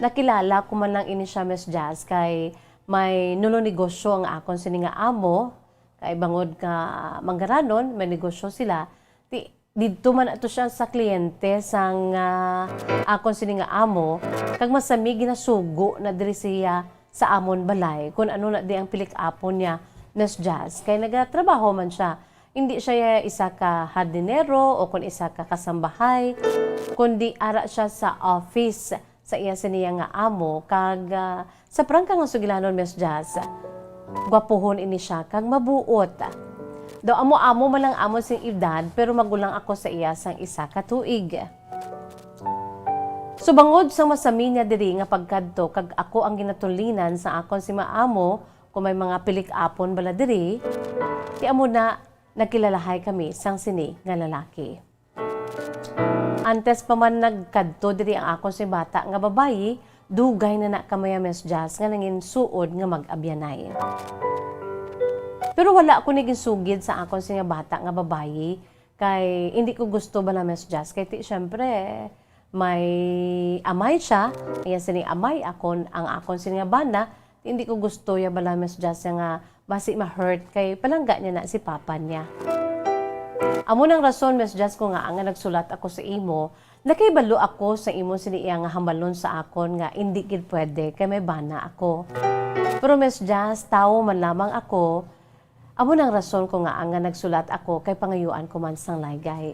Nakilala ko man lang ini siya Miss Jazz kay may nulo negosyo ang akon sini nga amo, kay bangod ka manggaranon may negosyo sila. Dito man ato siya sa kliyente sang akon sini nga amo, kag masami ginasugo na diri siya sa amon balay kun ano na di ang pilik-apon niya Miss Jazz. Kay nagatrabaho man siya. Hindi siya isa ka hardinero o kun isa ka kasambahay, kundi ara siya sa office sa iya siniya nga amo kag sa prangka nga sugilanon Miss Jazz. Gwapuhon ini siya kag mabuot. Daw amo-amo man lang amo sing edad pero magulang ako sa iya sang isa ka tuig. So bangod sa masami niya diri nga pagkadto kag ako ang ginatulinan sa akon si maamo kung may mga pilik-apon bala diri, ti amo na nagkilalahay kami sang sini nga lalaki. Antes pa man nagkadto diri ang akon si bata nga babayi, dugay na kamaya Miss Jazz nga nangin suod nga mag-abyanay. Pero wala ako naging sugid sa akon siya bata nga babayi kay hindi ko gusto bala Miss Jazz kay syempre may amay siya, kaya sini amay akon ang akon siya bana, hindi ko gusto ya bala Miss Jazz nga basi ma-hurt kay palangga niya na si papa niya. Amo nang rason Miss Jazz ko nga nagsulat ako sa imo, nakaibalo ako sa imo sini iya nga hambalon sa akon nga hindi gid pwede kay may bana ako. Pero Miss Jazz, tao man lamang ako. Amo nang rason ko nga nagsulat ako kay pangayuan ko man sang laygay.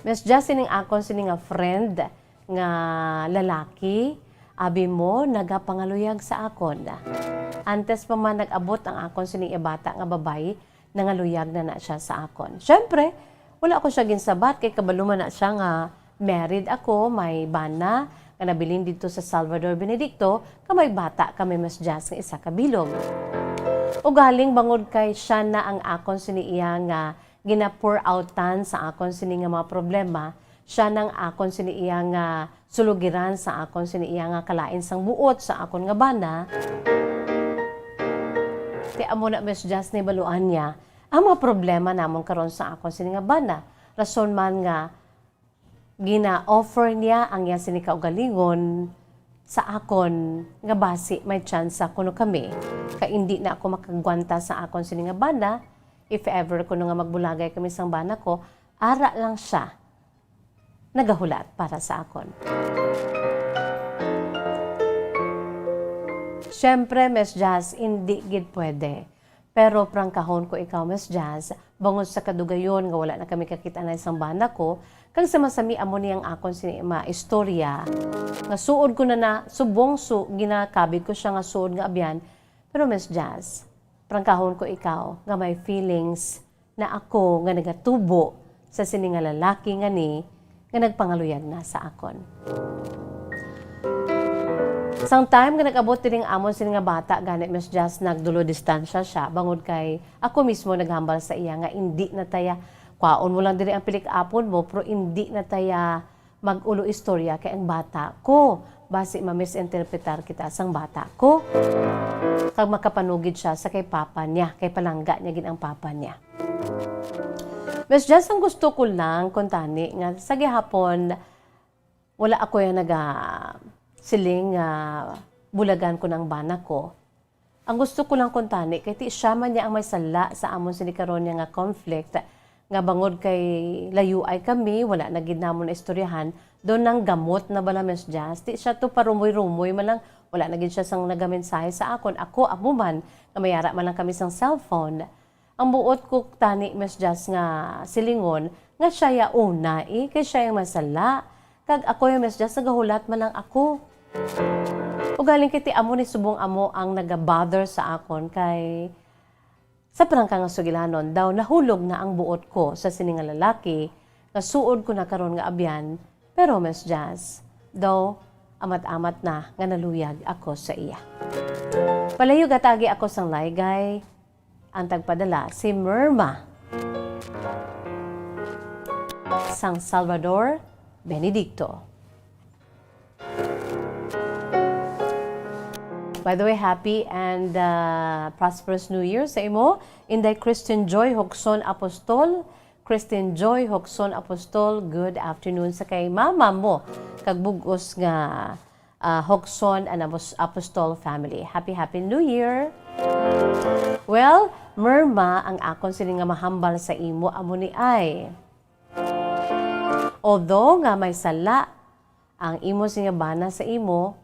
Miss Jazz, sining akon sini nga friend nga lalaki, abi mo nagapangaluyag sa akon. Antes pa man nag-abot ang akon sini bata nga babayi, nangaluyag na siya sa akon. Syempre, wala ako siya ginsabat kay kabaluman na siya nga married ako, may bana nga nabilin dito sa Salvador Benedicto, kamay bata kami Miss Jazz nga isa ka bilog. O galing bangod kay siya na ang akon sini iya nga gina-pour outan sa akon sini nga mga problema, siya nang akon sini iya nga sulugiran sa akon sini iya nga kalain sang buot sa akon nga bana. Ti amo na Miss Jazz ni baluan niya ang mga problema namon karon sa akon sini nga bana. Rason man nga gina-offer niya ang iya sini kaugalingon sa akon nga basi may chance kuno kami kay hindi na ako makagwanta sa akon sini nga bana. If ever kuno nga magbulagay kami sang bana ko, ara lang siya nagahulat para sa akon. Syempre Miss Jazz, hindi gid pwede. Pero prangkahon ko ikaw Miss Jazz, bangod sa kadugayon nga wala na kami kakita na isang bana ko, kag sa masami amo niyang akon sinima istorya nga suod ko na subong ginakabig ko siya nga suod nga abyan. Pero Miss Jazz, prangkahon ko ikaw nga may feelings na ako nga nagatubo sa sini nga lalaki nga ni nga nagpangaluyag na sa akon. Sang time nga nag-abot tining amon sini nga bata gani Miss Jazz, nagdulo distansya siya bangod kay ako mismo naghambal sa iya nga hindi na taya kwaon mo lang diri ang pilik-apon mo pero hindi na taya mag-ulo istorya kay ang bata ko basi ma-misinterpretar kita sang bata ko kag makapanugid siya sa kay papa niya kay palangga niya gid ang papa niya. Miss Jazz, ang gusto ko lang kuntani nga sa gihapon wala ako yung siling bulagan ko ng bana ko. Ang gusto ko lang kuntani kay ti siya man niya ang may sala sa amon sinikaron niya nga conflict nga bangod kay layo ay kami, wala na gid namon na istoryahan, doon nang gamot na bala Miss Jazz. Di siya to parumoy-rumoy, malang Wala na gid siya sang nagamensahe sa akon. Ako amuman nga mayara man lang kami sang cellphone. Ang buot ko tani Miss Jazz nga silingon nga siya ya una kay siya yung masala. Kag ako yung Miss Jazz nagahulat man lang ako. O galing kiti amo ni subong amo ang naga-bother sa akon kay sa prangka nga sugilanon daw nahulog na ang buot ko sa sini nga lalaki nga suod ko na karon nga abyan. Pero Miss Jazz, daw amat-amat na nga naluyag ako sa iya. Palayo gatagi ako sang laygay. Ang tagpadala si Merma sang Salvador Benedicto. By the way, happy and prosperous New Year sa imo. Inday Christian Joy Hokson Apostol. Christian Joy Hokson Apostol, good afternoon sa kay mama mo. Kagbugos nga Hokson and Apostol family. Happy New Year! Well, Merma, ang akon sini nga mahambal sa imo amo ni ay. Although nga may sala ang imo singa bana sa imo,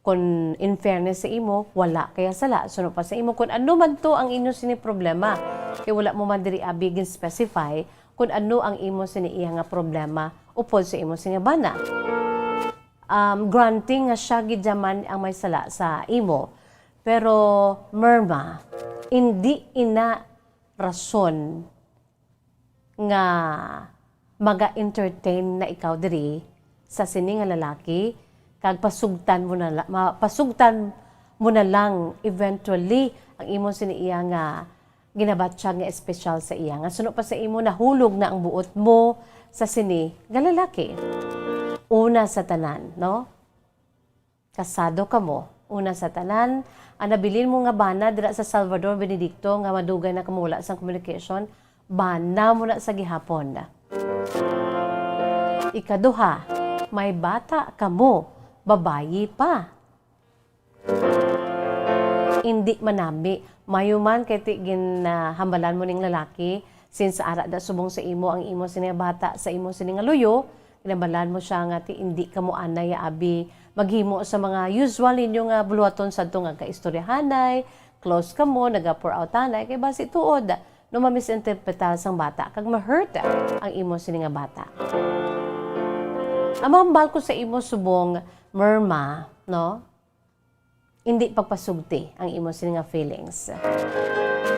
kung in fairness sa imo, wala kaya sala. Suno pa sa imo, kung ano man to ang inyo sini problema. Kaya wala mo man diri abigin specify kung ano ang imo sini iya nga problema upod sa imo singa bana. Granting nga siya gidyaman ang may sala sa imo. Pero, Merma, hindi ina rason nga maga-entertain na ikaw diri sa sini nga lalaki kag pasugtan mo na lang eventually ang imo sini iya nga ginabatya nga espesyal sa iya nga suno pa sa imo nahulog na ang buot mo sa sini nga lalaki. Una sa tanan, no? Kasado ka mo. Una sa tanan, ang nabilin mo nga bana dira sa Salvador Benedicto nga madugay na kamula sa communication, bana mo na sa gihapon. Ikaduha, may bata ka mo, babayi pa. Hindi manami, mayuman kay tigin hambalan mo ning lalaki, since ara da subong sa imo ang imo sini bata sa imo sini nga luyo, kinabalan mo siya nga ti hindi ka mo anay abi maghimo sa mga usual ninyo nga buluhaton sa nga kaistoryahanay, close ka mo, naga-pour out anay, kay basi tuod, no mamisinterpretar sang bata, kag ma-hurt ang imo sini nga bata. Amambal ko sa imo subong, Merma, no? Hindi pagpasugti ang imo sini nga feelings.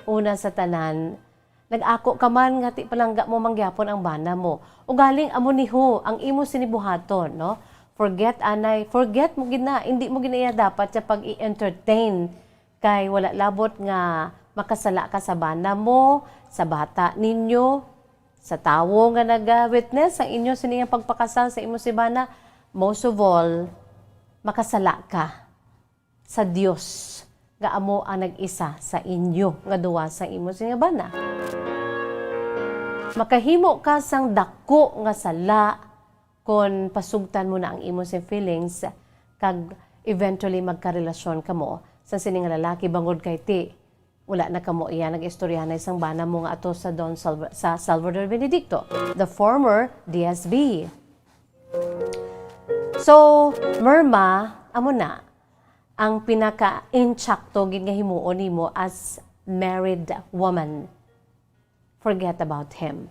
Una sa tanan, nag-ako ka man nga ti palangga mo mangyapon ang bana mo. O galing amo niho ang imo sinibuhaton, no? Forget mo gina, hindi mo ginaya dapat sa pag-i-entertain kay wala labot nga makasala ka sa bana mo, sa bata ninyo, sa tawo nga naga-witness ang inyo siningang pagpakasal sa imo si bana. Most of all, makasala ka sa Dios nga amo ang nag-isa sa inyo nga duwa sa imo sininga bana. Makahimo ka sang dako nga sala kung pasugtan mo na ang imo sa feelings kag eventually magkarelasyon ka mo sa sining lalaki bangod kay ti wala na kamo iya nag-istorya na isang bana mo nga ato sa sa Salvador Benedicto, the former DSB. So, Merma, amo na ang pinaka-inchakto gid nga himuon nimo as married woman. Forget about him.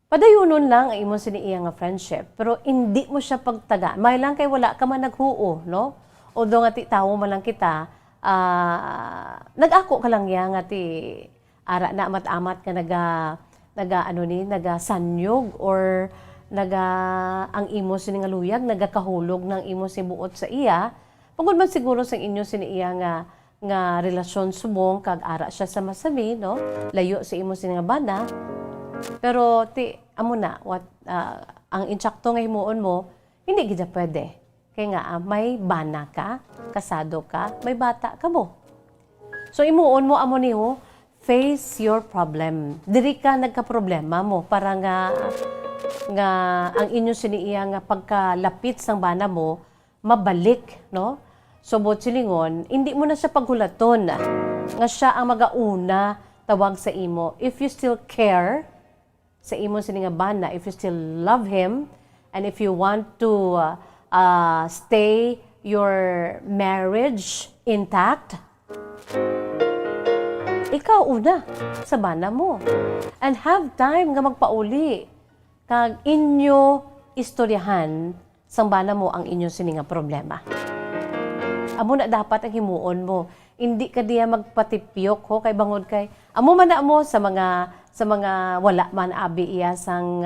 Padayunon lang ang imo siniiya nga friendship, pero hindi mo siya pagtaga. May lang kay wala ka man naghuo, no? Although nga ti tawo man lang kita, nag-ako ka lang ya nga ti ara na amat-amat ka naga sanyog or ang imo sini nga luyag nagakahulog ng imo si buot sa iya. Pagod man siguro sa inyo siniiya nga relasyon subong kag ara siya sa masabi, no? Layo sa imo sini nga bana. Pero amo na ang insakto nga himuon mo, hindi gid pwede. Kaya nga may bana ka, kasado ka, may bata ka mo. So imuon mo amo niho, face your problem. Diri ka nagka-problema mo para nga ang inyo siniiya nga pagkalapit sang bana mo mabalik, no? So bot silingon, hindi mo na siya paghulaton nga siya ang magauna tawag sa imo. If you still care sa imo sininga bana, if you still love him, and if you want to stay your marriage intact, ikaw una sa bana mo. And have time nga magpauli. Kag inyo istoryahan sang bana mo ang inyo sininga problema. Amo na dapat ang himuon mo. Hindi ka diya magpatipyok ho kay bangod kay. Amo man na mo sa mga wala man abi iya sang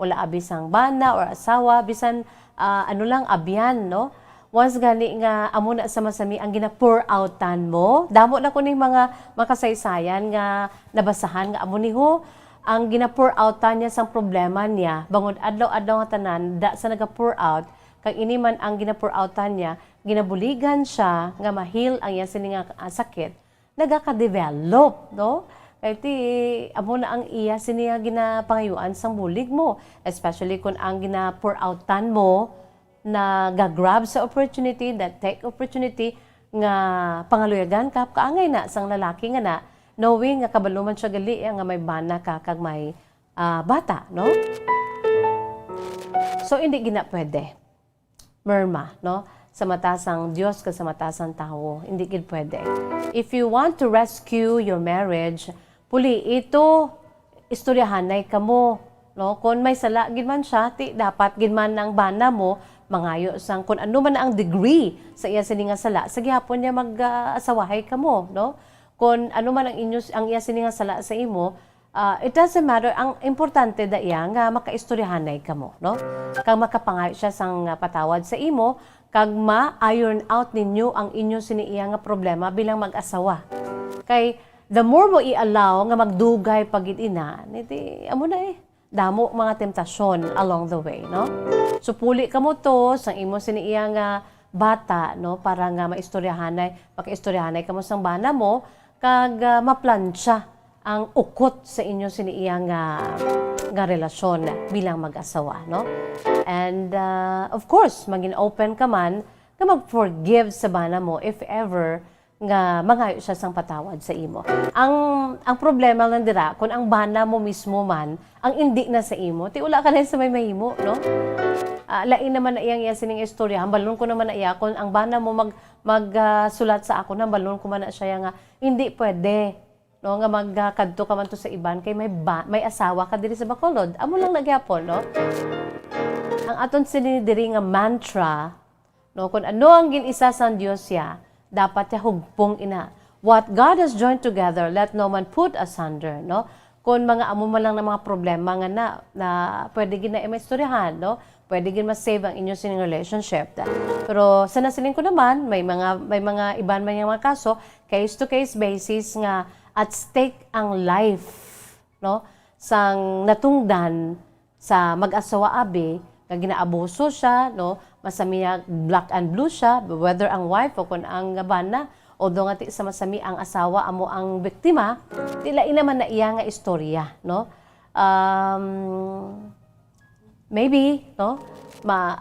wala abi sang bana or asawa bisan abyan no. Once gani nga amo na sa masami ang gina-pour outan mo, damo na kuning mga makasaysayan nga nabasahan nga amo ni ho ang gina-pour outan niya sang problema niya bangod adlaw-adlaw nga tanan da sa naga-pour out kag ini man ang gina-pour outan niya ginabuligan siya nga ma-heal ang iyang sininga sakit nagaka-develop no. Kaya amo na ang iya siniya ginapangayuan sang bulig mo, especially kung ang gina-pour outan mo na gagrab sa opportunity, that take opportunity nga pangaluyagan ka, kaangay na sang lalaki nga na, knowing nga kabaluman siya gali, nga may bana ka, kag may bata, no? So, hindi gina pwede. Merma, no? Sa matasang Diyos ka sa matasang tao, hindi gid pwede. If you want to rescue your marriage, puli, ito, istoryahanay ka mo, no? Kung may sala, gid man siya, dapat gid man ang bana mo, mangayo sang kung ano man ang degree sa iya sininga sala sa gihapon niya mag-asawahay ka mo no kung ano man ang iya sininga sala sa imo it doesn't matter ang importante da iya nga makaistoryahanay ka mo no kag makapangayo siya sang patawad sa imo kag ma-iron out ninyo ang inyo siniiya nga problema bilang mag-asawa kay the more mo i-allow nga magdugay pagid ina niti amo na damo mga temptasyon along the way, no? So, puli ka mo to, sang imo siniiya nga bata, no? Para nga makaistoryahanay ka mo sang bana mo, kag maplansya ang ukot sa inyo siniiya nga relasyon bilang mag-asawa, no? And, of course, maging open ka man, nga mag-forgive sa bana mo if ever nga mangayo siya sang patawad sa imo. Ang problema lang dira kung ang bana mo mismo man ang indi na sa imo, ti wala ka na sa may mahimo, no? Lain naman na iyang sining istorya, balon ko naman na iya kung ang bana mo magsulat sa ako na balon ko man na siya nga hindi pwede, no? Nga magkadto ka man to sa iban kay may asawa ka diri sa Bacolod. Amo lang nagyapon, no? Ang aton sinidiri nga mantra, no? Kung ano ang ginisa sa Dios ya, dapat ya hugpong ina. What God has joined together, let no man put asunder, no? Kung mga amo man lang ng mga problema nga na pwede gid na maistoryahan, no? Pwede gid ma-save ang inyo sining relationship. Pero sa nasiling ko naman, may mga iban man yung mga kaso, case to case basis nga at stake ang life, no? Sang natungdan sa mag-asawa abi, nga ginaabuso siya, no? Masami black and blue siya, whether ang wife o kung ang bana, although nga sa masami ang asawa amo ang biktima, lain naman na iya nga istorya, no? Maybe, no?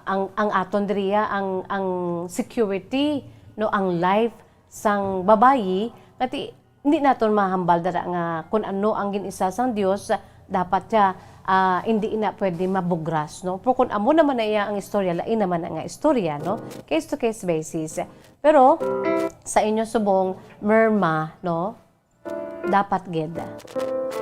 Ang aton diriya ang security, no, ang life sang babayi, ngati hindi naton mahambal dara nga kung ano ang ginisa sang Dios, dapat siya hindi na pwede mabugras, no? Pero kung amo naman na iya ang istorya, lain naman nga istorya, no? Case to case basis. Pero sa inyo subong merma, no? Dapat gid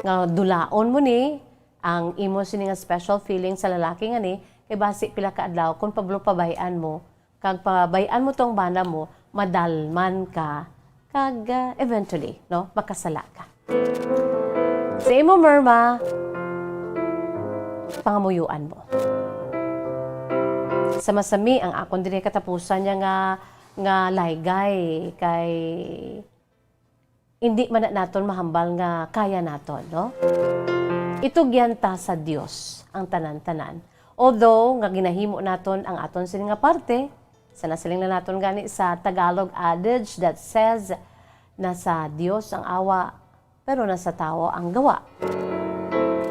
nga dulaon mo ni ang imo sini nga special feeling sa lalaki nga ni kay basi pila ka adlaw kung pabayan mo kag pabayan mo tong bana mo madalman ka kag eventually, no? Makasala ka. Sa imo merma, pangamuyuan mo. Sa masami ang akon diri katapusan niya nga laygay kay hindi man naton mahambal nga kaya naton, no? Itugyan ta sa Dios ang tanan-tanan. Although nga ginahimo naton ang aton sini nga parte, sa nasiling na naton gani sa Tagalog adage that says nasa Dios ang awa pero nasa tao ang gawa.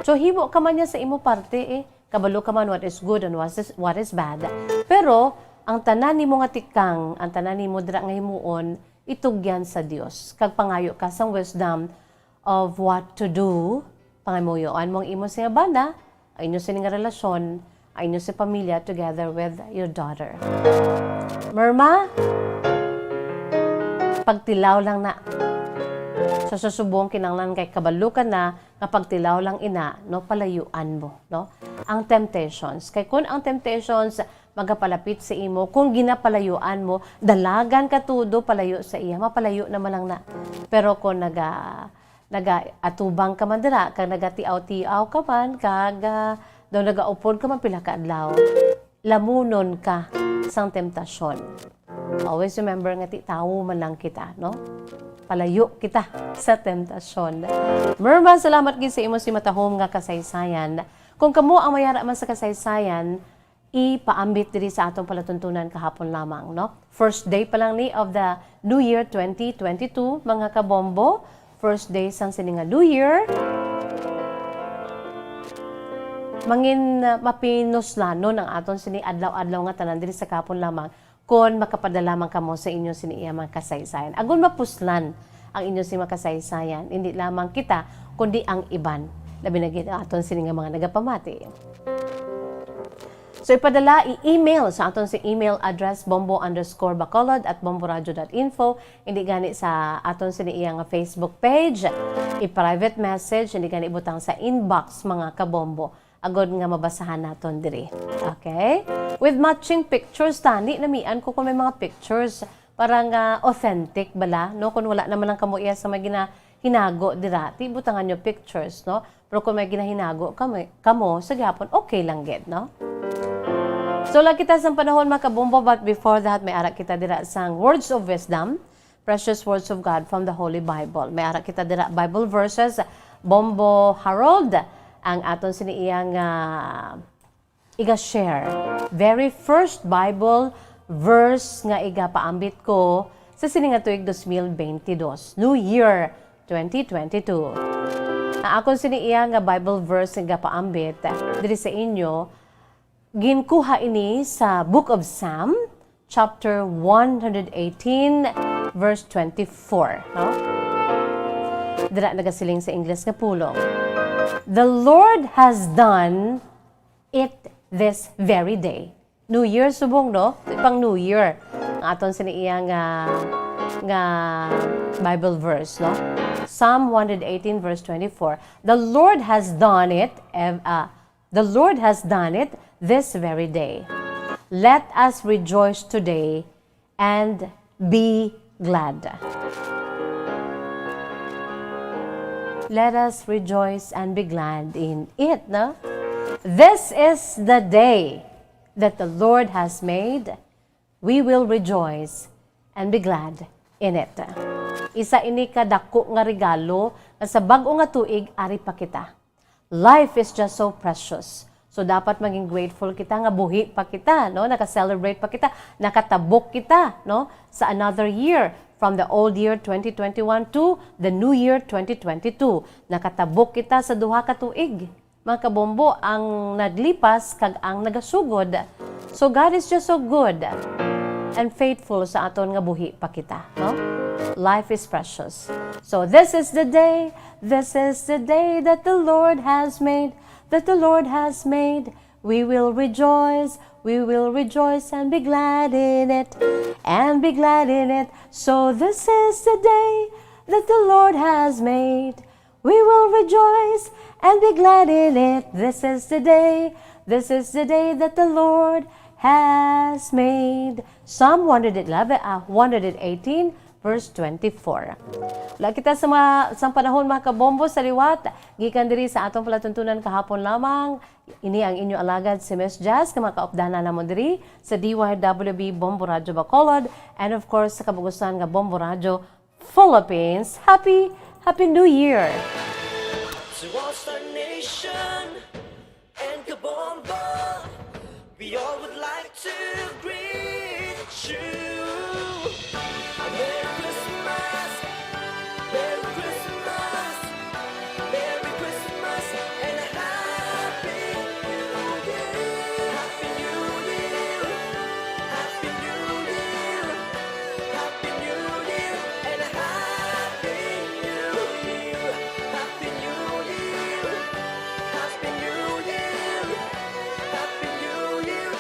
So, himo ka man niya sa imo parte, kabalo ka man what is good and what is bad. Pero, ang tanan ni mo nga tikang, ang tanan ni mo dira nga himuon, itugyan sa Dios. Kag pangayo ka sang wisdom of what to do, pangamuyoan mong imo siya bana, ay inyo sining relasyon, ay inyo si pamilya together with your daughter. Merma, pagtilaw lang na. So susubong kinanglan kay kabalukan na kapag tilaw lang ina, no, palayuan mo, no? Ang temptations. Kay kun ang temptations magapalapit sa imo, kung ginapalayuan mo, dalagan ka tudo palayo sa iya, mapalayo naman lang na. Pero kung atubang ka man dira, kag nagatiaw-tiaw ka man, kag daw nagaupod ka man pila ka adlaw, lamunon ka sang temptasyon. Always remember nga tawo man lang kita, no? Palayo kita sa temptasyon. Merma, salamat gid sa imo si matahom nga kasaysayan. Kung kamo ang mayara man sa kasaysayan, ipaambit diri sa atong palatuntunan kahapon lamang, no? First day pa lang ni of the New Year 2022, mga kabombo. First day sang sininga New Year. Mangin mapinuslanon ang aton sini adlaw-adlaw nga tanan diri sa kahapon lamang kon makapadala man kamo sa inyo sini mga kasaysayan. Agon mapuslan ang inyo si makasaysayan, hindi lamang kita kundi ang iban. Labi na gid aton sini nga mga nagapamati. So ipadala, i-email sa aton si email address bombo_bacolod@bomboradio.info. Hindi gani sa aton sini nga Facebook page. I-private message, hindi gani butang sa inbox mga kabombo. Agod nga mabasahan naton diri. Okay? With matching pictures, tani namian ko kung may mga pictures parang authentic bala, no? Kung wala naman ang kamuya sa mga hinago dira, ti butangan nyo pictures, no? Pero kung may ginahinago kamo sa gihapon, okay lang gid, no? So, lagi kita sa panahon mga kabombo, but before that, may arak kita dira sang words of wisdom, precious words of God from the Holy Bible. May arak kita dira Bible verses, Bombo Harold, ang aton siniiyang iga-share. Very first Bible verse nga iga-paambit ko sa sininga tuig 2022, New Year 2022. Ang akong siniiyang Bible verse nga paambit diri sa inyo, ginkuha ini sa Book of Psalm, chapter 118, verse 24. No? Dira nagasiling sa English nga pulong. The Lord has done it this very day. New Year subong, no? Pang New Year. Ang aton siniiyang nga Bible verse, no? Psalm 118, verse 24. The Lord has done it. The Lord has done it this very day. Let us rejoice today and be glad. Let us rejoice and be glad in it, no? This is the day that the Lord has made. We will rejoice and be glad in it. Isa ini kadako nga regalo nga sa bag-o nga tuig ari pa kita. Life is just so precious. So, dapat maging grateful kita nga buhi pa kita, no? Naka-celebrate pa kita, nakatabok kita, no? Sa another year, from the old year 2021 to the new year 2022. Nakatabok kita sa duha ka tuig. Mga kabombo, ang naglipas kag ang nagasugod. So, God is just so good and faithful sa aton nga buhi pa kita, no? Life is precious. So, this is the day that the Lord has made. That the Lord has made. We will rejoice and be glad in it, and be glad in it. So this is the day that the Lord has made. We will rejoice and be glad in it. This is the day that the Lord has made. Psalm 118, verse 24. Wala kita sa panahon mga kabombo sa liwat, gikan diri sa atong palatuntunan kahapon lamang. Ini ang inyo alagad si Miss Jazz, nga makaupdana namon diri sa DYWB Bombo Radio Bacolod, and of course sa kabugusan nga Bombo Radio Philippines. Happy New Year! To all Star Nation and Kabombo, we all would like to greet you. Merry Christmas, Merry Christmas, Merry Christmas, and a Happy New Year. Happy New Year, Happy New Year, Happy New Year, and a Happy New Year. Happy New Year, Happy New Year, Happy New Year,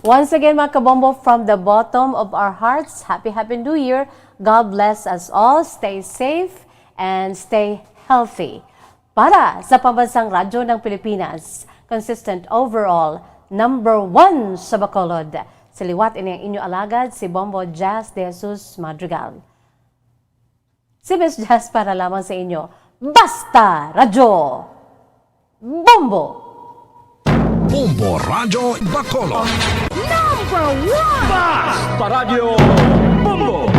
Once again, mga kabombo, from the bottom of our hearts, Happy New Year. God bless us all. Stay safe and stay healthy. Para sa pambansang radyo ng Pilipinas, consistent overall, #1 sa Bacolod. Sa liwat ini ang inyo alagad, si Bombo Jazz de Jesus-Madrigal. Si Miss Jazz para lamang sa inyo. Basta Radyo Bombo! Bombo Radio Bacolod. Basta Radio Bombo!